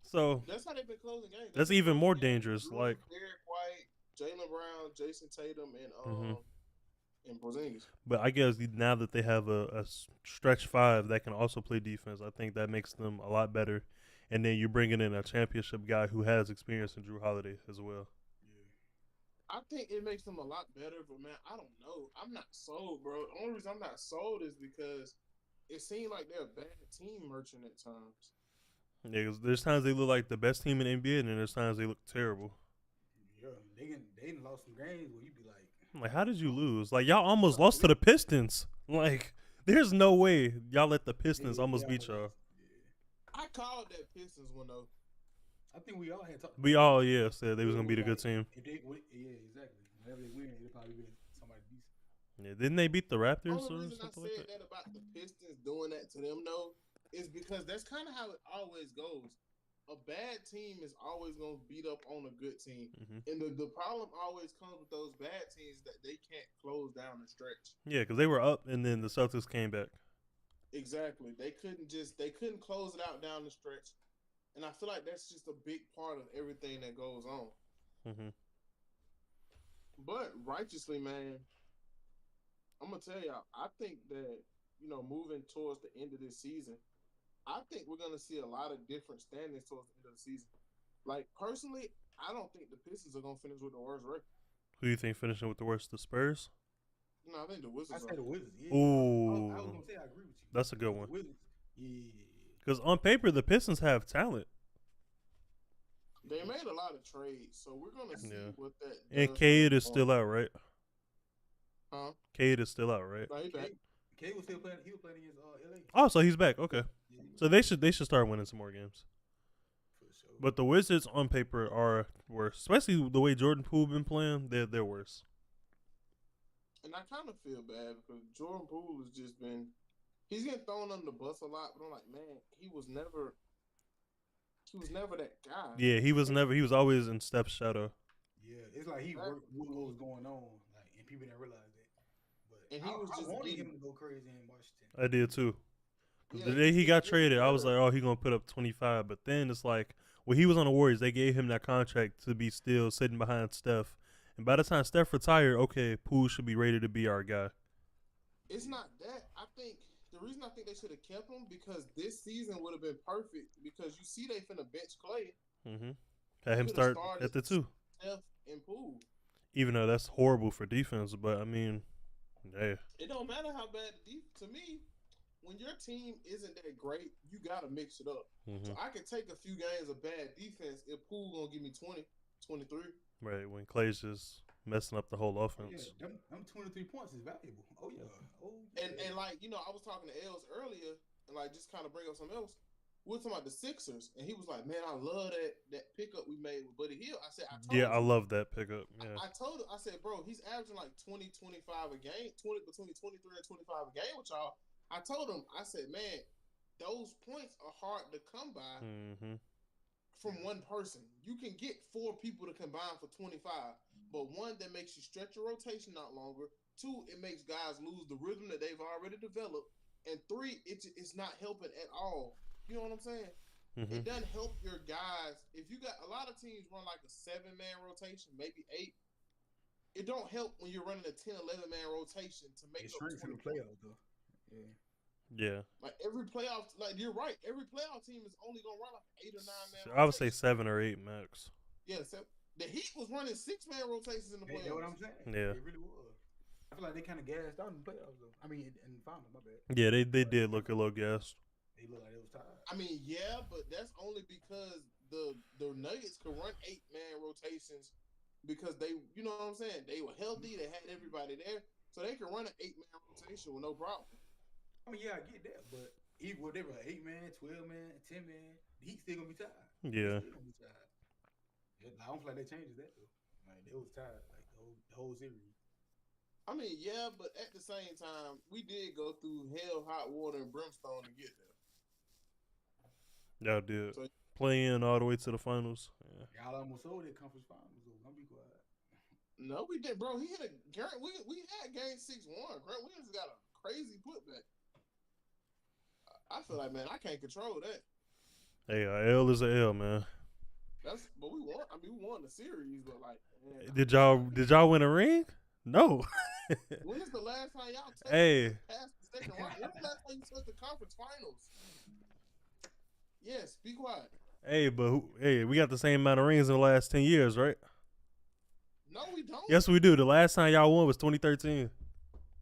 Speaker 3: So
Speaker 2: That's how they've been closing games.
Speaker 3: that's even more dangerous.
Speaker 2: Drew,
Speaker 3: Like,
Speaker 2: Derek White, Jaylen Brown, Jason Tatum, and Porzingis.
Speaker 3: but I guess now that they have a stretch 5 that can also play defense, I think that makes them a lot better. And then you're bringing in a championship guy who has experience in Drew Holiday as well.
Speaker 2: I think it makes them a lot better, but man, I don't know. I'm not sold, bro. The only reason I'm not sold is because it seems like they're a bad team merchant at times.
Speaker 3: Yeah, 'cause there's times they look like the best team in the NBA, and then there's times they look terrible.
Speaker 4: Yeah, they lost some games where you be like,
Speaker 3: I'm like, how did you lose? Like, y'all almost lost to the Pistons. Like, there's no way y'all let the Pistons almost beat y'all.
Speaker 2: I called that Pistons one though.
Speaker 4: I think we all had talked.
Speaker 3: We all, said they was going to beat a good team.
Speaker 4: If they, yeah, exactly. Whenever they win, it'll probably be somebody decent.
Speaker 3: Yeah, didn't they beat the Raptors
Speaker 2: The
Speaker 3: or
Speaker 2: only reason I
Speaker 3: something like
Speaker 2: said
Speaker 3: that?
Speaker 2: that about the Pistons doing that to them though is because that's kind of how it always goes. A bad team is always going to beat up on a good team.
Speaker 3: Mhm.
Speaker 2: And the problem always comes with those bad teams that they can't close down the stretch.
Speaker 3: Yeah, because they were up, and then the Celtics came back.
Speaker 2: Exactly. They couldn't close it out down the stretch. And I feel like that's just a big part of everything that goes on.
Speaker 3: Mm-hmm.
Speaker 2: But righteously, man, I'm gonna tell y'all, I think that, moving towards the end of this season, I think we're gonna see a lot of different standings towards the end of the season. Like personally, I don't think the Pistons are gonna finish with the worst record.
Speaker 3: Who do you think finishing with the worst? The Spurs?
Speaker 2: No, I think the
Speaker 4: I
Speaker 2: Wizards
Speaker 4: say
Speaker 2: are.
Speaker 4: the Wizards. Yeah.
Speaker 3: Ooh.
Speaker 4: I was gonna say I agree with you.
Speaker 3: That's a good
Speaker 4: The
Speaker 3: one.
Speaker 4: Wizards. Yeah.
Speaker 3: Because on paper, the Pistons have talent.
Speaker 2: They made a lot of trades, so we're gonna see what that.
Speaker 3: And
Speaker 2: does
Speaker 3: Cade
Speaker 2: going
Speaker 3: is still
Speaker 2: forward.
Speaker 3: out, right?
Speaker 2: Huh?
Speaker 3: Cade is still out, right?
Speaker 2: No, he back.
Speaker 4: Cade was still playing. He was playing against LA.
Speaker 3: Oh, so he's back. Okay.
Speaker 4: Yeah,
Speaker 3: So they should start winning some more games.
Speaker 4: for sure.
Speaker 3: But the Wizards on paper are worse, especially the way Jordan Poole been playing. They're worse.
Speaker 2: And I kind of feel bad because Jordan Poole has just been. He's getting thrown under the bus a lot, but I'm like, man, he was never that guy.
Speaker 3: Yeah, he was never. He was always in Steph's shadow.
Speaker 4: Yeah, it's like he worked what was going on, like, and people didn't realize that. But
Speaker 2: And he was
Speaker 4: I
Speaker 2: just
Speaker 4: wanted
Speaker 2: getting-
Speaker 4: him to go crazy in Washington.
Speaker 3: I did too. 'Cause
Speaker 2: Yeah,
Speaker 3: the day he got
Speaker 2: getting
Speaker 3: traded, I was
Speaker 2: better.
Speaker 3: like, oh, he gonna put up 25. But then it's like, when he was on the Warriors, they gave him that contract to be still sitting behind Steph. And by the time Steph retired, okay, Poole should be ready to be our guy.
Speaker 2: It's not that. I think the reason I think they should have kept him because this season would have been perfect because you see they finna bench Clay,
Speaker 3: Mm-hmm. Had him
Speaker 2: could've
Speaker 3: start
Speaker 2: started
Speaker 3: at the 2.
Speaker 2: Steph, and Poole.
Speaker 3: Even though that's horrible for defense, but I mean, hey.
Speaker 2: It don't matter how bad to me, when your team isn't that great, you gotta mix it up.
Speaker 3: Mm-hmm.
Speaker 2: So I can take a few games of bad defense if Poole gonna give me 20, 23.
Speaker 3: Right, when Clay's just messing up the whole
Speaker 4: Yeah,
Speaker 3: offense.
Speaker 4: them 23 points is valuable. Oh yeah. Oh yeah.
Speaker 2: And like, I was talking to Els earlier, and like just kind of bring up something else. We were talking about the Sixers, and he was like, "Man, I love that pickup we made with Buddy Hield." I said, "I told
Speaker 3: Yeah, I
Speaker 2: you."
Speaker 3: love that pickup. Yeah.
Speaker 2: I told him, I said, "Bro, he's averaging like 20, 25 a game, between 23 and 25 a game with y'all." I told him, I said, "Man, those points are hard to come by
Speaker 3: Mm-hmm.
Speaker 2: from one person. You can get 4 people to combine for 25, but one, that makes you stretch your rotation out longer. 2, it makes guys lose the rhythm that they've already developed, and 3, it's not helping at all. You know what I'm saying?
Speaker 3: Mm-hmm.
Speaker 2: It doesn't help your guys. If you got a lot of teams run like a 7-man rotation, maybe 8. It don't help when you're running a 10, 11-man rotation to make
Speaker 4: It
Speaker 2: up
Speaker 4: shrinks in
Speaker 2: 20
Speaker 4: the playoffs though. Yeah.
Speaker 3: Yeah.
Speaker 2: Like every playoff, like you're right. Every playoff team is only gonna run like 8 or 9-man.
Speaker 3: I would say
Speaker 2: rotation.
Speaker 3: 7 or 8 max.
Speaker 2: Yeah. So the Heat was running 6-man rotations in the
Speaker 4: You know what I'm
Speaker 2: playoffs.
Speaker 4: saying?
Speaker 3: Yeah.
Speaker 4: It really was. I feel like they kind of gassed out in the playoffs though. I mean, in the finals. My bad.
Speaker 3: Yeah, they did look a little gassed.
Speaker 4: They look like they was tired.
Speaker 2: I mean, yeah, but that's only because the Nuggets could run 8-man rotations because they, you know what I'm saying? They were healthy. They had everybody there, so they could run an 8-man rotation with no problem.
Speaker 4: I mean, yeah, I get that, but even whatever, 8-man, 12-man, 10-man, the Heat still gonna be tired.
Speaker 3: Yeah.
Speaker 4: They still gonna be tired. I don't feel like they changed that though. Like they was tired, like the whole series.
Speaker 2: I mean, yeah, but at the same time, we did go through hell, hot water, and brimstone to get there.
Speaker 3: Y'all did.
Speaker 2: So-
Speaker 3: Play in all the way to the finals. Yeah.
Speaker 4: Y'all almost sold that conference finals though. Don't be quiet.
Speaker 2: No, we did, bro. He hit a Grant. We had game 6-1. Grant Williams got a crazy putback. I feel like, man, I can't control that.
Speaker 3: Hey, a L is a L, man.
Speaker 2: But we won. I mean, we won the series, but like, man,
Speaker 3: Did y'all win a ring? No.
Speaker 2: when is the last time y'all touched
Speaker 3: Hey.
Speaker 2: past the second round? When's the last time you touched the conference finals? Yes, be quiet.
Speaker 3: Hey, but we got the same amount of rings in the last 10 years, right?
Speaker 2: No, we don't.
Speaker 3: Yes, we do. The last time y'all won was 2013.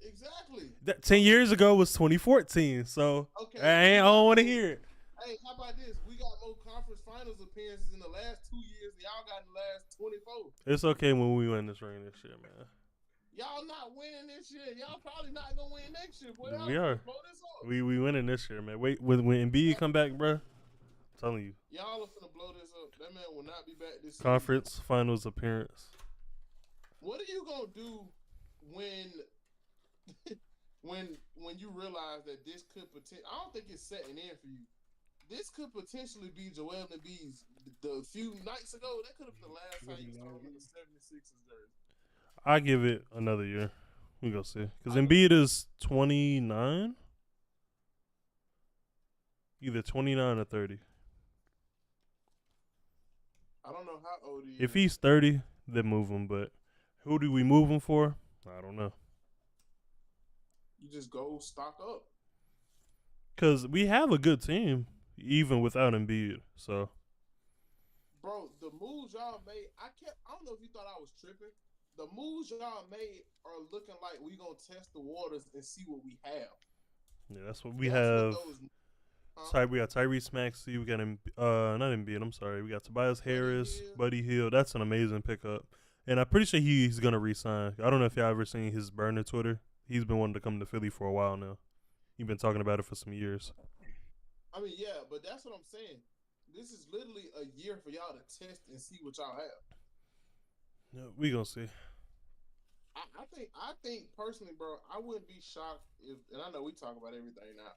Speaker 2: Exactly.
Speaker 3: 10 years ago was 2014. So
Speaker 2: Okay.
Speaker 3: I don't want to hear it.
Speaker 2: Hey, how about this? We got more conference finals appearances in the last 2 years than y'all got in the last 24.
Speaker 3: It's okay when we win this ring this year, man.
Speaker 2: Y'all not winning this year. Y'all probably not gonna win next year. Boy,
Speaker 3: We are.
Speaker 2: Blow this up.
Speaker 3: We winning this year, man. Wait, when Embiid come back, bro, I'm telling you,
Speaker 2: Y'all are finna blow this up. That man will not be back this season.
Speaker 3: conference finals appearance.
Speaker 2: What are you gonna do when when you realize that this could potentially? I don't think it's setting in for you. This could potentially be Joel Embiid's. The few nights ago, that could have been the last time you saw him in the 76ers jersey.
Speaker 3: I give it another year. We gonna see, because Embiid is 29. Either 29 or 30.
Speaker 2: I don't know how old he is.
Speaker 3: If he's 30, then move him. But who do we move him for? I don't know.
Speaker 2: You just go stock up.
Speaker 3: Because we have a good team, even without Embiid. So,
Speaker 2: Bro, the moves y'all made, I don't know if you thought I was tripping. The moves y'all made are looking like we gonna test the waters and see what we have.
Speaker 3: yeah, that's what we
Speaker 2: That's
Speaker 3: have.
Speaker 2: what those,
Speaker 3: We got Tyrese Maxey. We got not Embiid. I'm sorry. We got Tobias Harris,
Speaker 2: Hill.
Speaker 3: Buddy Hill. That's an amazing pickup, and I'm pretty sure he's gonna resign. I don't know if y'all ever seen his burner Twitter. He's been wanting to come to Philly for a while now. He's been talking about it for some years.
Speaker 2: I mean, yeah, but that's what I'm saying. This is literally a year for y'all to test and see what y'all have.
Speaker 3: Yeah, we gonna see.
Speaker 2: I think personally, bro, I wouldn't be shocked if, and I know we talk about everything now,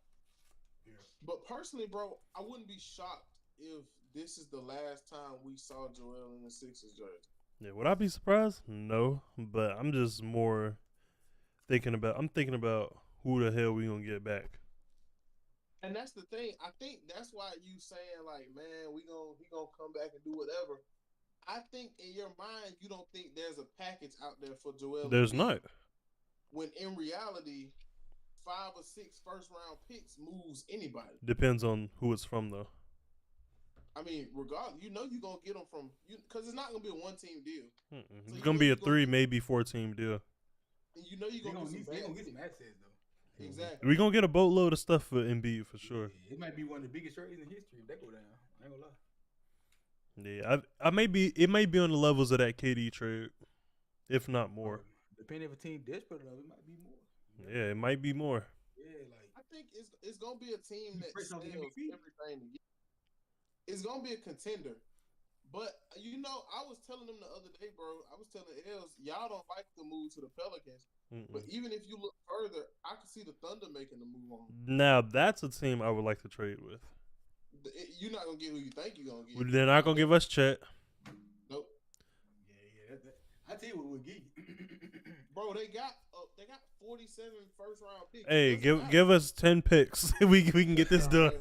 Speaker 4: Yeah.
Speaker 2: but personally, bro, I wouldn't be shocked if this is the last time we saw Joel in the Sixers jersey.
Speaker 3: Yeah, would I be surprised? No, but I'm just more thinking about. I'm thinking about who the hell we gonna get back.
Speaker 2: And that's the thing. I think that's why you saying like, man, he gonna come back and do whatever. I think in your mind you don't think there's a package out there for Joel.
Speaker 3: There's
Speaker 2: Embiid,
Speaker 3: not.
Speaker 2: When in reality, 5 or 6 first-round picks moves anybody.
Speaker 3: Depends on who it's from though.
Speaker 2: I mean, regardless, you're gonna get them from you because it's not gonna be a one-team deal.
Speaker 3: Mm-mm.
Speaker 2: So
Speaker 3: It's
Speaker 2: you
Speaker 3: gonna
Speaker 2: know
Speaker 3: be
Speaker 2: you
Speaker 3: a
Speaker 2: gonna
Speaker 3: 3,
Speaker 2: get-
Speaker 3: maybe 4-team deal.
Speaker 2: And you know you're
Speaker 4: They
Speaker 2: gonna
Speaker 4: gonna
Speaker 2: get some
Speaker 4: get
Speaker 2: bad
Speaker 4: some
Speaker 2: picks.
Speaker 4: assets though.
Speaker 2: Exactly.
Speaker 3: We gonna get a boatload of stuff for Embiid for sure.
Speaker 4: Yeah, it might be one of the biggest trades in history if that go down. I ain't gonna lie.
Speaker 3: Yeah, I may be. It may be on the levels of that KD trade, if not more.
Speaker 4: Depending if a team desperate enough, it might be more.
Speaker 3: Yeah, it might be more.
Speaker 4: Yeah, like
Speaker 2: I think it's gonna be a team that
Speaker 4: Fresh
Speaker 2: sells
Speaker 4: off the
Speaker 2: everything
Speaker 4: MVP.
Speaker 2: to get. It's gonna be a contender. But I was telling them the other day, bro. I was telling Els, y'all don't like the move to the Pelicans. But
Speaker 3: Mm-mm.
Speaker 2: even if you look further, I can see the Thunder making the move on.
Speaker 3: Now that's a team I would like to trade with.
Speaker 2: You're not gonna get who you think you're gonna get.
Speaker 3: They're not gonna give us Chet.
Speaker 2: Nope.
Speaker 4: yeah. I tell you what we'll get.
Speaker 2: Bro, they got 47 first-round picks.
Speaker 3: Hey,
Speaker 2: It doesn't matter.
Speaker 3: give us 10 picks. we can get this done.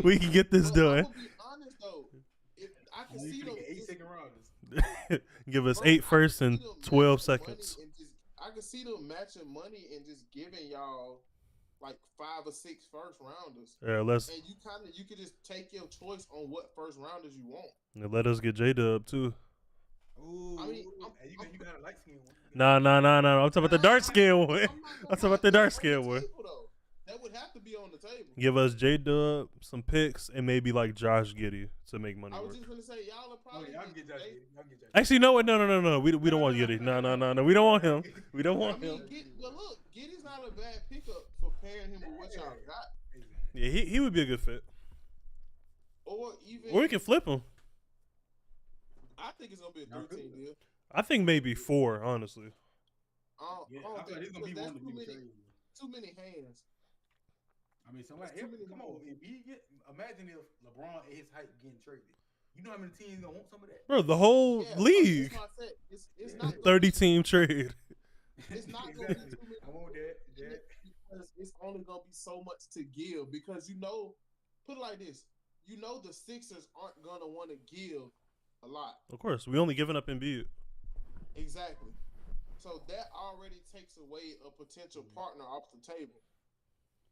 Speaker 3: We can get this
Speaker 2: But I'm
Speaker 3: done.
Speaker 2: gonna be honest though, if I can
Speaker 4: You
Speaker 2: see them.
Speaker 4: get 8
Speaker 2: just-
Speaker 4: second rounders.
Speaker 3: Give us
Speaker 2: Bro,
Speaker 3: 8
Speaker 2: I
Speaker 3: first
Speaker 2: can
Speaker 3: and
Speaker 2: see them
Speaker 3: 12
Speaker 2: matching money
Speaker 3: seconds.
Speaker 2: and I can see them matching money and just giving y'all like 5 or 6 first rounders,
Speaker 3: Yeah,
Speaker 2: and you could just take your choice on what first rounders you want.
Speaker 3: let us get J-Dub too.
Speaker 4: Ooh,
Speaker 2: I mean,
Speaker 4: you got a light skin one.
Speaker 3: Nah. I'm talking about the dark skin one.
Speaker 2: I'm not
Speaker 3: I'm
Speaker 2: gonna
Speaker 3: talking about the
Speaker 2: lie,
Speaker 3: dark
Speaker 2: that's on
Speaker 3: skin
Speaker 2: the
Speaker 3: one.
Speaker 2: table, though. That would have to be on the table.
Speaker 3: Give us J-Dub, some picks, and maybe like Josh Giddey to make money
Speaker 2: I was
Speaker 3: work.
Speaker 2: just gonna say y'all are
Speaker 4: Oh
Speaker 2: probably.
Speaker 4: yeah, I'll get Josh. I'll get Josh.
Speaker 3: Actually, no. We don't want Giddey. No. We don't want him. We don't
Speaker 2: I
Speaker 3: want
Speaker 2: mean,
Speaker 3: him.
Speaker 2: but look, Giddey's not a bad pickup for pairing him with what y'all got,
Speaker 3: Yeah, he would be a good fit.
Speaker 2: or even.
Speaker 3: Or we can flip him.
Speaker 2: I think it's gonna be a 3-team deal.
Speaker 3: I think maybe 4, honestly.
Speaker 4: Yeah,
Speaker 2: I don't
Speaker 4: I
Speaker 2: think
Speaker 4: thought it's gonna be
Speaker 2: because
Speaker 4: one of the
Speaker 2: that's
Speaker 4: big trades.
Speaker 2: too many hands.
Speaker 4: I mean, somebody,
Speaker 2: That's too many
Speaker 4: come on,
Speaker 2: moves.
Speaker 4: imagine if LeBron at his height getting traded. You know how many teams gonna want some of that?
Speaker 3: Bro, the whole
Speaker 2: Yeah,
Speaker 3: league.
Speaker 2: that's why I said it's not gonna
Speaker 3: 30-team trade.
Speaker 2: It's not gonna be too many.
Speaker 4: I want that.
Speaker 2: Because it's only gonna be so much to give. Because put it like this: the Sixers aren't gonna want to give a lot.
Speaker 3: Of course, we only giving up Embiid.
Speaker 2: Exactly. So that already takes away a potential partner off the table.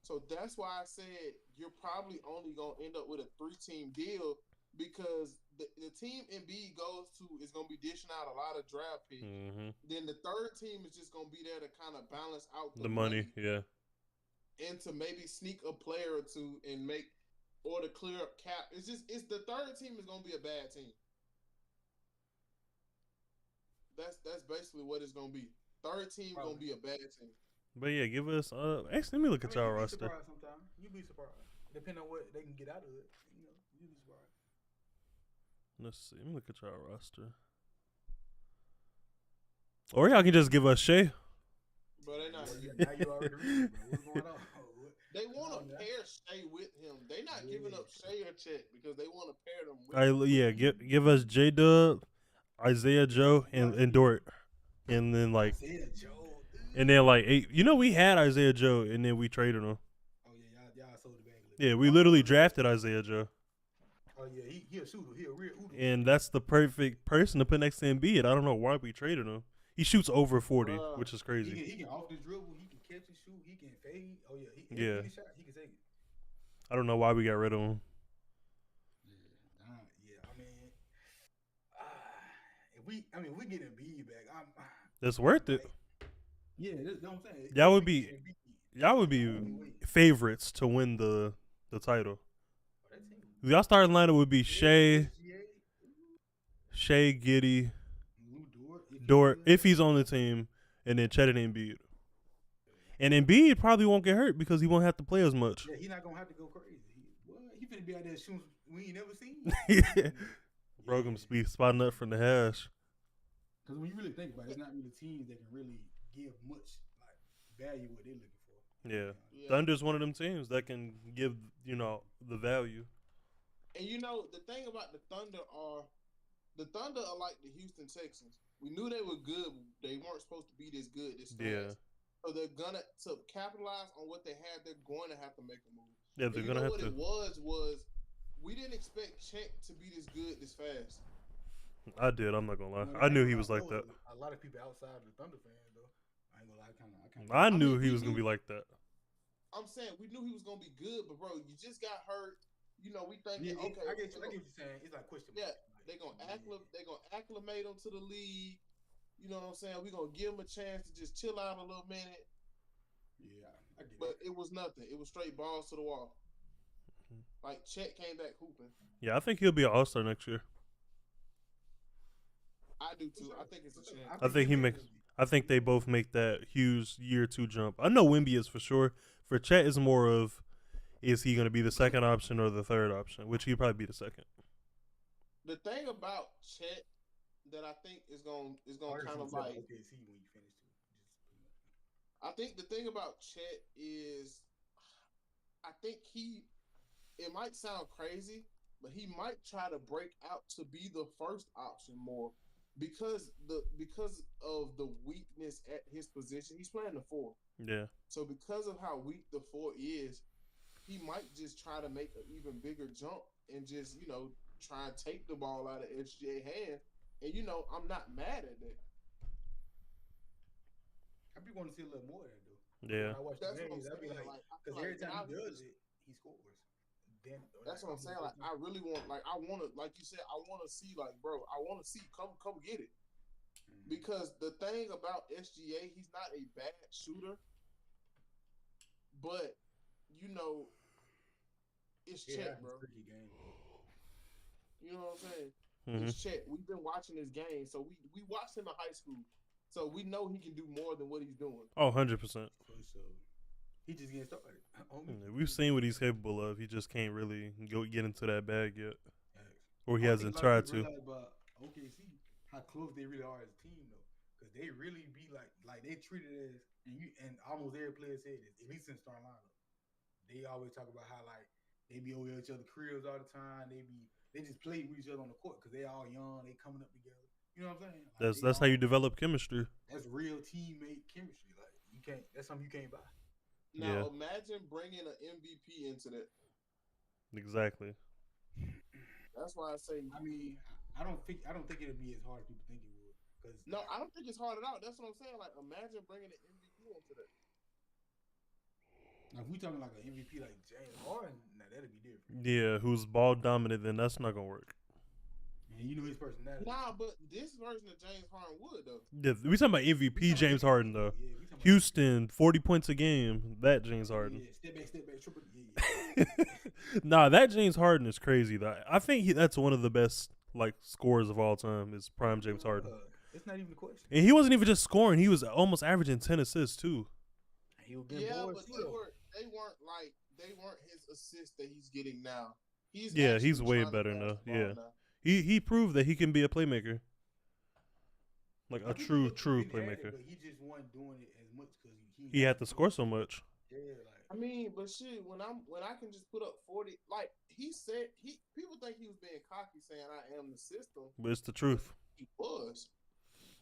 Speaker 2: So that's why I said you're probably only gonna end up with a 3-team deal because the team Embiid goes to is gonna be dishing out a lot of draft picks.
Speaker 3: Mm-hmm.
Speaker 2: Then the third team is just gonna be there to kind of balance out
Speaker 3: The money, yeah.
Speaker 2: and to maybe sneak a player or two and or to clear up cap. It's the third team is gonna be a bad team. That's basically what it's gonna be. Third team gonna be a bad team.
Speaker 3: But yeah, give us. Actually, let me look at y'all
Speaker 4: you'd be
Speaker 3: roster.
Speaker 4: surprised sometimes. You'd be surprised, depending on what they can get out of it. You'd be surprised.
Speaker 3: Let's see. Let me look at y'all roster. Or y'all can just give us Shea.
Speaker 2: But they not.
Speaker 4: Now you already reading, bro. What's going on?
Speaker 2: They want to pair Shea with him. They not giving up Shea or Chet because they want to pair them with him.
Speaker 3: Yeah, give us J-Dub, Isaiah Joe, and Dort, and then like
Speaker 4: Isaiah Joe.
Speaker 3: and then like 8. We had Isaiah Joe, and then we traded him.
Speaker 4: Oh yeah, y'all sold the bag.
Speaker 3: Yeah, we literally drafted Isaiah Joe,
Speaker 4: Oh yeah, he a shooter. He a real Udo.
Speaker 3: and that's the perfect person to put next to Embiid. I don't know why we traded him. He shoots over 40,
Speaker 2: Bruh.
Speaker 3: which is
Speaker 4: He
Speaker 3: crazy.
Speaker 4: can off the dribble. He can catch and shoot. He can fade. Oh yeah,
Speaker 3: Yeah.
Speaker 4: Any shot he can take it.
Speaker 3: I don't know why we got rid of him.
Speaker 4: Yeah. I mean, if we get Embiid back,
Speaker 3: It's worth it.
Speaker 4: yeah, that's what I'm saying.
Speaker 3: Y'all would
Speaker 4: If we
Speaker 3: be-
Speaker 4: get Embiid,
Speaker 3: Y'all would be
Speaker 4: wait.
Speaker 3: favorites to win the title.
Speaker 4: Oh, that team.
Speaker 3: Y'all starting lineup would be Shea,
Speaker 4: SGA,
Speaker 3: Giddy,
Speaker 4: Lou Dort,
Speaker 3: Dort, if he's on the team, and then Chet and Embiid. And Embiid probably won't get hurt because he won't have to play as much.
Speaker 4: Yeah, he's not gonna have to go crazy. He finna be out there shooting we ain't never seen.
Speaker 3: Yeah. Brogum's be spotting up from the hash.
Speaker 4: Because when you really think about it, it's not really teams that can really give much like value what they're looking for.
Speaker 3: Yeah.
Speaker 2: Yeah.
Speaker 3: Thunder's one of them teams that can give, the value.
Speaker 2: And the thing about the Thunder are like the Houston Texans. We knew they were good. They weren't supposed to be this good this fast.
Speaker 3: Yeah.
Speaker 2: So they're gonna to capitalize on what they had. They're going to have to make a move.
Speaker 3: Yeah,
Speaker 2: And
Speaker 3: they're
Speaker 2: you
Speaker 3: going to
Speaker 2: know
Speaker 3: have
Speaker 2: what
Speaker 3: to.
Speaker 2: it was we didn't expect Chet to be this good this fast.
Speaker 3: I did. I'm not going to lie.
Speaker 4: No,
Speaker 3: I knew
Speaker 4: ain't
Speaker 3: he
Speaker 4: gonna
Speaker 3: was
Speaker 4: lie,
Speaker 3: like that.
Speaker 4: A lot of people outside of the Thunder fans though. I ain't gonna lie,
Speaker 3: I
Speaker 2: mean,
Speaker 3: knew he
Speaker 2: we
Speaker 3: was going to
Speaker 2: knew-
Speaker 3: be like that.
Speaker 2: I'm saying we knew he was gonna be good, but bro, you just got hurt. We thinking
Speaker 4: Yeah,
Speaker 2: okay.
Speaker 4: I get what you're saying. It's like question.
Speaker 2: Yeah,
Speaker 4: mark.
Speaker 2: They gonna acclimate him to the league. You know what I'm saying? We gonna give him a chance to just chill out a little minute.
Speaker 4: Yeah, I get
Speaker 2: But
Speaker 4: it.
Speaker 2: it was nothing. It was straight balls to the wall.
Speaker 3: Mm-hmm.
Speaker 2: Like Chet came back hooping.
Speaker 3: Yeah, I think he'll be an All-Star next year.
Speaker 2: I do too. I think it's a chance.
Speaker 3: I think he makes. I think they both make that huge year 2 jump. I know Wemby is for sure. For Chet, is more of, is he going to be the second option or the third option? Which he'd probably be the second.
Speaker 2: The thing about Chet that I think is gonna kind of like.
Speaker 4: OKC when you finish too.
Speaker 2: I think the thing about Chet is, I think it might sound crazy, but he might try to break out to be the first option more because of the weakness at his position. He's playing the 4.
Speaker 3: Yeah.
Speaker 2: So because of how weak the 4 is, he might just try to make an even bigger jump and just, try and take the ball out of SGA hand. And, I'm not mad at that.
Speaker 4: I be wanting to see a little more of that though.
Speaker 3: Yeah.
Speaker 4: When I watch
Speaker 2: That's
Speaker 4: the
Speaker 2: what I'm
Speaker 4: games, I be
Speaker 2: saying.
Speaker 4: like,
Speaker 2: I feel
Speaker 4: because every
Speaker 2: like
Speaker 4: time he
Speaker 2: now
Speaker 4: does it, he scores. Then
Speaker 2: that's what I'm saying. Like, I really want, I want to, like you said, I want to see, like, bro, I want to see, come get it. Because the thing about SGA, he's not a bad shooter, but it's Chet, bro.
Speaker 4: Tricky game.
Speaker 2: You know what I'm saying?
Speaker 3: Mm-hmm.
Speaker 2: It's Chet. We've been watching this game, so we watched him in high school, so we know he can do more than what he's doing.
Speaker 3: Oh, 100%.
Speaker 4: So he just getting started.
Speaker 3: We've seen what he's capable of. He just can't really get into that bag yet.
Speaker 4: Facts.
Speaker 3: Or he
Speaker 4: I
Speaker 3: hasn't
Speaker 4: think a lot of
Speaker 3: tried to.
Speaker 4: people realize about OKC, how close they really are as a team though, because they really be like they treat it as and almost every player said this, at least in starting lineup. They always talk about how like they be over each other cribs all the time. They just play with each other on the court because they all young. They coming up together. You know what I'm saying? Like,
Speaker 3: That's how you develop chemistry.
Speaker 4: That's real teammate chemistry. Like you can't. That's something you can't buy.
Speaker 2: Now imagine bringing an MVP into that.
Speaker 3: Exactly.
Speaker 2: That's why I say.
Speaker 4: I mean, I don't think it'll be as hard as people think it would. Cause
Speaker 2: No, I don't think it's hard at all. That's what I'm saying. Like, imagine bringing an MVP into that.
Speaker 4: now, if we talking like an MVP like James Harden, now that'd be different.
Speaker 3: Yeah, who's ball dominant, then that's not going to work.
Speaker 4: And you know his personality.
Speaker 2: Nah, but this version of James Harden would though.
Speaker 3: Yeah, we talking about MVP James Harden, though.
Speaker 4: Yeah, we talking about-
Speaker 3: Houston, 40 points a game. That James Harden.
Speaker 4: Yeah, step back, triple. Yeah.
Speaker 3: Nah, that James Harden is crazy. I think that's one of the best scorers of all time is prime James Harden.
Speaker 4: It's not even a question.
Speaker 3: And he wasn't even just scoring; he was almost averaging 10 assists too.
Speaker 4: He was getting
Speaker 2: Yeah,
Speaker 4: boards
Speaker 2: but
Speaker 4: too, though.
Speaker 2: they weren't his assists that he's getting now. He's
Speaker 3: He's way
Speaker 2: trying to
Speaker 3: better
Speaker 2: pass
Speaker 3: now.
Speaker 2: the ball
Speaker 3: Yeah.
Speaker 2: now.
Speaker 3: He proved that he can be a playmaker, like a
Speaker 4: I think
Speaker 3: true
Speaker 4: he had it,
Speaker 3: playmaker.
Speaker 4: but he just wasn't doing it as much because
Speaker 3: He had to score so much.
Speaker 4: Yeah,
Speaker 2: I mean, but shit, when I can just put up 40, like he said, people think he was being cocky saying I am the system.
Speaker 3: But it's the truth.
Speaker 2: He was.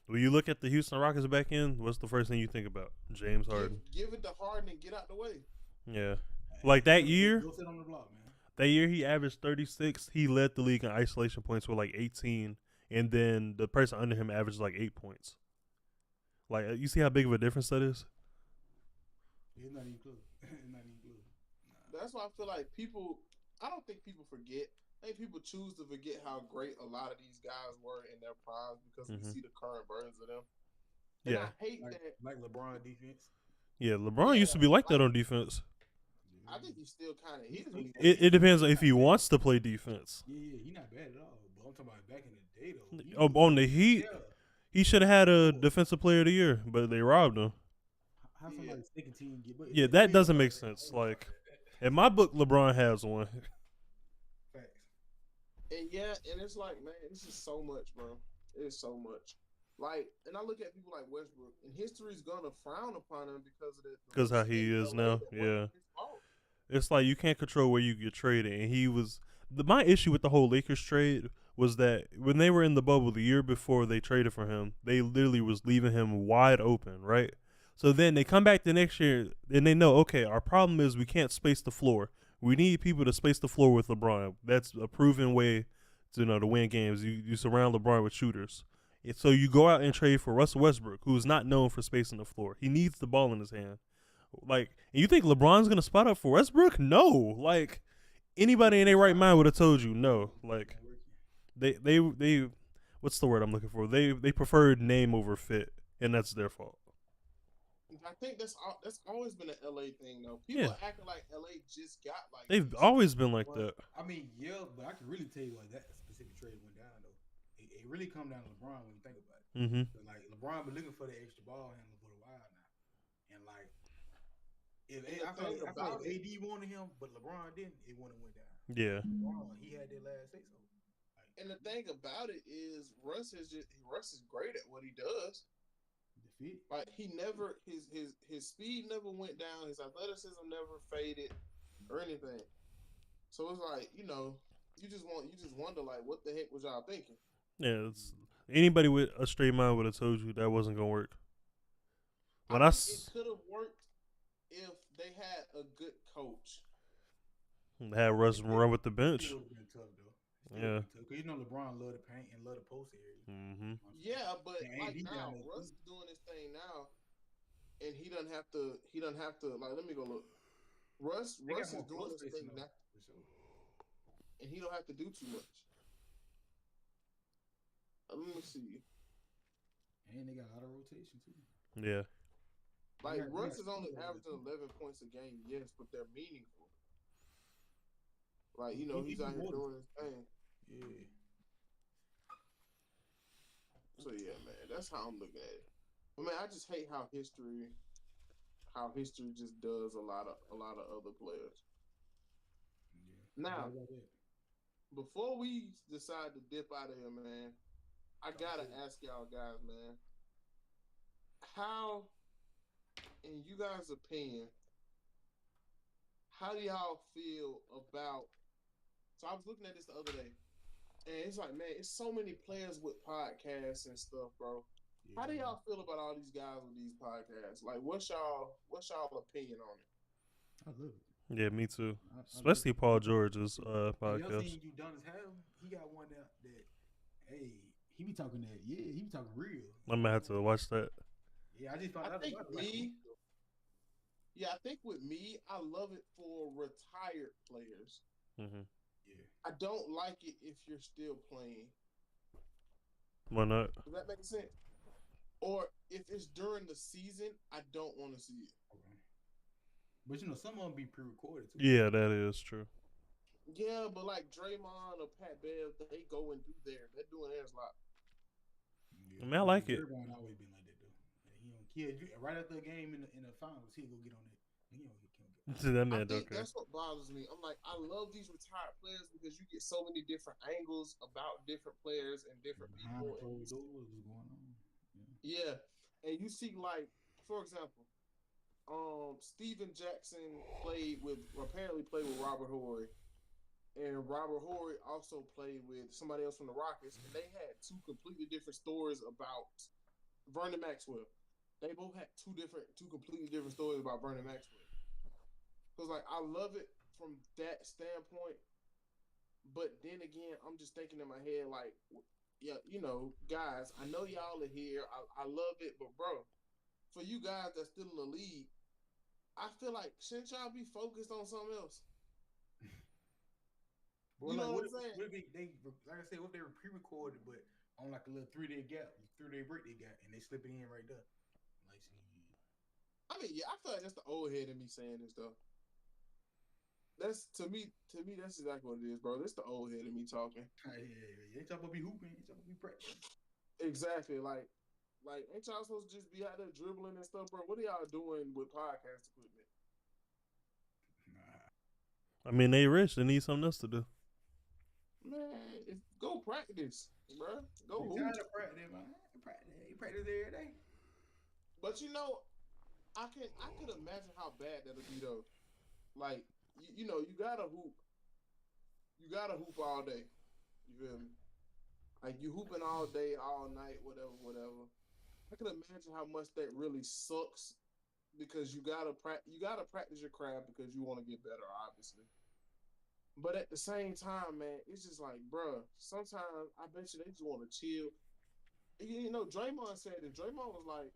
Speaker 3: When you look at the Houston Rockets back end, what's the first thing you think about? James Harden.
Speaker 2: Give it to Harden and get out the way.
Speaker 3: Yeah. Like that year,
Speaker 4: Go sit on the block, man.
Speaker 3: that year he averaged 36. He led the league in isolation points with like 18, and then the person under him averaged like 8 points. Like you see how big of a difference that is.
Speaker 4: It's not even close. It's not even close.
Speaker 2: That's why I feel like people. I don't think people forget. I think people choose to forget how great a lot of these guys were in their primes because we see the current versions of them. And
Speaker 3: Yeah.
Speaker 2: I hate
Speaker 4: Like,
Speaker 2: that.
Speaker 4: like LeBron defense.
Speaker 3: Yeah, LeBron used to be like that on defense.
Speaker 2: I think he still kind of is. When
Speaker 3: It depends on if he wants to play defense.
Speaker 4: Yeah, he not bad at all. But I'm talking about back in the day though. He
Speaker 3: Oh,
Speaker 4: was-
Speaker 3: on the Heat,
Speaker 4: yeah.
Speaker 3: he should have had a defensive player of the year, but they robbed him.
Speaker 4: How somebody second team get? But
Speaker 3: Yeah, that doesn't make sense. Like, in my book, LeBron has one.
Speaker 4: Facts.
Speaker 2: And and it's like, man, this is so much, bro. It is so much. Like, and I look at people like Westbrook, and history's gonna frown upon him because of that.
Speaker 3: Because how he is now, yeah. It's like you can't control where you get traded, and he was. My issue with the whole Lakers trade was that when they were in the bubble the year before they traded for him, they literally was leaving him wide open, right? So then they come back the next year and they know, okay, our problem is we can't space the floor. We need people to space the floor with LeBron. That's a proven way to to win games. You surround LeBron with shooters. And so you go out and trade for Russell Westbrook, who's not known for spacing the floor. He needs the ball in his hand. Like, and you think LeBron's gonna spot up for Westbrook? No. Like, anybody in their right mind would have told you no. Like, they what's the word I'm looking for? They preferred name over fit, and that's their fault.
Speaker 2: I think that's always been an LA thing though. People acting like LA just got like
Speaker 3: They've
Speaker 2: this.
Speaker 3: always been like
Speaker 4: But,
Speaker 3: that.
Speaker 4: I mean, yeah, but I can really tell you why that specific trade went down though. It really come down to LeBron when you think about it.
Speaker 3: Mm-hmm.
Speaker 4: So, like LeBron been looking for the extra ball handler for a while now, and like if
Speaker 2: And the
Speaker 4: I feel
Speaker 2: thing
Speaker 4: like
Speaker 2: about
Speaker 4: AD wanted him, but LeBron didn't, it wouldn't have went down.
Speaker 3: Yeah.
Speaker 4: LeBron, he had that last say so.
Speaker 2: And the thing about it is Russ is great at what he does.
Speaker 4: Defeat.
Speaker 2: Like he never his speed never went down, his athleticism never faded or anything. So it's like, you just wonder like what the heck was y'all thinking?
Speaker 3: Yeah. Anybody with a straight mind would have told you that wasn't gonna work. When
Speaker 2: It could have worked if they had a good coach.
Speaker 3: had Russ run with the bench.
Speaker 4: It would have been tough though.
Speaker 3: Yeah.
Speaker 4: Because LeBron love the paint and love the post area.
Speaker 3: Mm-hmm.
Speaker 2: Yeah, but
Speaker 4: And
Speaker 2: like
Speaker 4: AD
Speaker 2: now,
Speaker 4: down there,
Speaker 2: Russ
Speaker 4: too.
Speaker 2: is doing his thing now, and he doesn't have to. Like, let me go look. Russ
Speaker 4: They got
Speaker 2: is
Speaker 4: more
Speaker 2: doing
Speaker 4: floor
Speaker 2: his thing
Speaker 4: spacing,
Speaker 2: now,
Speaker 4: though, for sure.
Speaker 2: and he don't have to do too much. Let me see.
Speaker 4: And they got a lot of rotation too.
Speaker 3: Yeah.
Speaker 2: Like
Speaker 4: Yeah,
Speaker 2: Russ
Speaker 4: yeah,
Speaker 2: is only
Speaker 4: yeah.
Speaker 2: averaging 11 points a game, yes, but they're meaningful. Like he's out here doing his thing.
Speaker 4: Yeah.
Speaker 2: So yeah, man, that's how I'm looking at it. But man, I just hate how history just does a lot of other players.
Speaker 4: Yeah.
Speaker 2: Now,
Speaker 4: How about that?
Speaker 2: before we decide to dip out of here, man, I gotta ask y'all guys, man, how, in you guys' opinion, how do y'all feel about? So I was looking at this the other day, and it's like, man, it's so many players with podcasts and stuff, bro. How do y'all feel about all these guys with these podcasts? Like, what's y'all opinion on it?
Speaker 4: I love it.
Speaker 3: Yeah, me too.
Speaker 4: I love
Speaker 3: Especially
Speaker 4: it.
Speaker 3: Paul George's
Speaker 4: Y'all
Speaker 3: podcast.
Speaker 4: seen Udonis Haslem? He got one that hey, he be talking that. Yeah, he be talking real.
Speaker 3: I'm gonna have to watch that.
Speaker 4: Yeah, I just found
Speaker 2: I
Speaker 4: out
Speaker 2: think
Speaker 4: about it like a week ago.
Speaker 2: I think with me, I love it for retired players.
Speaker 3: Mm-hmm.
Speaker 4: Yeah.
Speaker 2: I don't like it if you're still playing.
Speaker 3: Why not?
Speaker 2: Does that make sense? Or if it's during the season, I don't want to see it.
Speaker 4: Okay. But some of them be pre-recorded too.
Speaker 3: Yeah, that is true.
Speaker 2: Yeah, but like Draymond or Pat Bev, they go and do theirs. They're doing theirs live.
Speaker 4: Yeah.
Speaker 3: I mean, I like it.
Speaker 4: Draymond always been like that though. He right after the game in the finals, he'll go get on it. He don't get
Speaker 3: That
Speaker 2: I
Speaker 3: man
Speaker 2: think
Speaker 3: don't care.
Speaker 2: that's what bothers me. I'm like, I love these retired players because you get so many different angles about different players and different
Speaker 4: behind
Speaker 2: people.
Speaker 4: closed doors. What's going on?
Speaker 2: Yeah, and you see, like, for example, Steven Jackson apparently played with Robert Horry, and Robert Horry also played with somebody else from the Rockets, and they had two completely different stories about Vernon Maxwell. They both had two completely different stories about Vernon Maxwell. Cause like I love it from that standpoint, but then again, I'm just thinking in my head like, yeah, guys, I know y'all are here. I love it, but bro, for you guys that's still in the league, I feel like shouldn't y'all be focused on something else?
Speaker 4: Bro,
Speaker 2: You
Speaker 4: like
Speaker 2: know
Speaker 4: what
Speaker 2: what I'm saying?
Speaker 4: if they like I said, what if they were pre-recorded, but on like a little 3-day gap, 3-day break they got, and they slip it in right there. Like, see,
Speaker 2: I mean, yeah, I feel like that's the old head in me saying this though. That's to me, that's exactly what it is, bro. That's the old head in me talking.
Speaker 4: ain't y'all supposed to be hooping? Ain't y'all supposed to be practicing?
Speaker 2: Exactly, like ain't y'all supposed to just be out there dribbling and stuff, bro? What are y'all doing with podcast equipment?
Speaker 4: Nah.
Speaker 3: I mean, they rich. They need something else to do.
Speaker 2: Man, go practice, bro. Go
Speaker 4: You
Speaker 2: hoop.
Speaker 4: tired of practice, man? You practice every day.
Speaker 2: But I could imagine how bad that'll be though. Like you gotta hoop. You gotta hoop all day. You feel me? Like you hooping all day, all night, whatever. I can imagine how much that really sucks because you gotta practice your craft because you want to get better, obviously. But at the same time, man, it's just like, bruh, sometimes I bet you they just want to chill. Draymond said it. Draymond was like,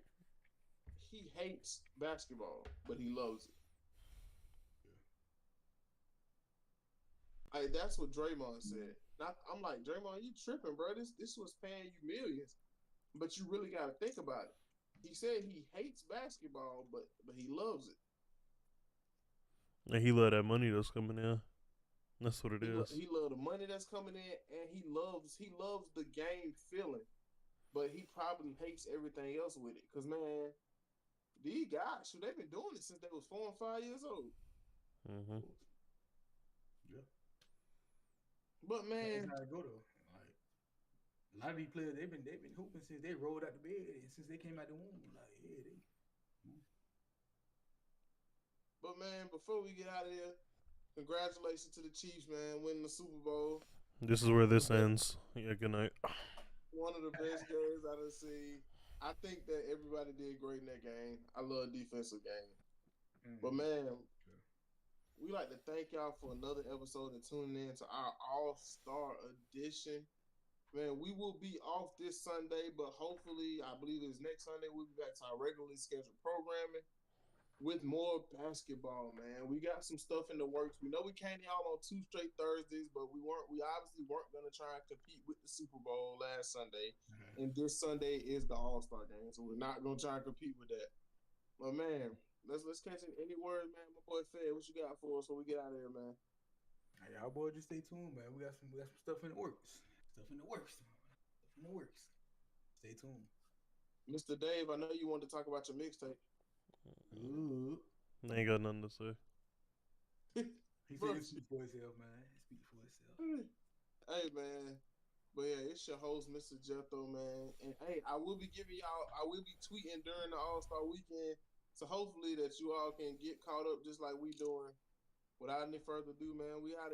Speaker 2: he hates basketball, but he loves it. Like that's what Draymond said. I'm like, Draymond, you tripping, bro? This was paying you millions, but you really got to think about it. He said he hates basketball, but he loves it.
Speaker 3: And he love that money that's coming in. That's what it is.
Speaker 2: He loves the money that's coming in, and he loves the game feeling, but he probably hates everything else with it. Cause man, these guys, they've been doing it since they was 4 and 5 years old.
Speaker 3: Mm-hmm.
Speaker 4: Yeah.
Speaker 2: But man,
Speaker 4: that's how it go though. Like a lot of these players, they've been hooping since they rolled out the bed and since they came out the womb. Like yeah, they.
Speaker 2: But man, before we get out of here, congratulations to the Chiefs, man, winning the Super Bowl.
Speaker 3: This is where this ends. Yeah, good night.
Speaker 2: One of the best games I've seen. I think that everybody did great in that game. I love defensive game. But man, we like to thank y'all for another episode and tuning in to our All-Star edition. Man, we will be off this Sunday, but hopefully, I believe it's next Sunday, we'll be back to our regularly scheduled programming with more basketball, man. We got some stuff in the works. We know we came y'all on 2 straight Thursdays, but we obviously weren't going to try and compete with the Super Bowl last Sunday. And this Sunday is the All-Star game, so we're not going to try and compete with that. But man, let's catch any words, man. My boy Fed, what you got for us when we get out of here, man?
Speaker 4: Hey, y'all boys just stay tuned, man. We got some stuff in the works. Stay tuned.
Speaker 2: Mr. Dave, I know you wanted to talk about your mixtape.
Speaker 4: Ooh.
Speaker 3: I ain't got nothing to say.
Speaker 4: He said it speak for itself, man. Speak for itself.
Speaker 2: Hey, man. But yeah, it's your host, Mr. Jethro, man. And hey, I will be tweeting during the All-Star weekend. So hopefully that you all can get caught up just like we doing. Without any further ado, man, we out of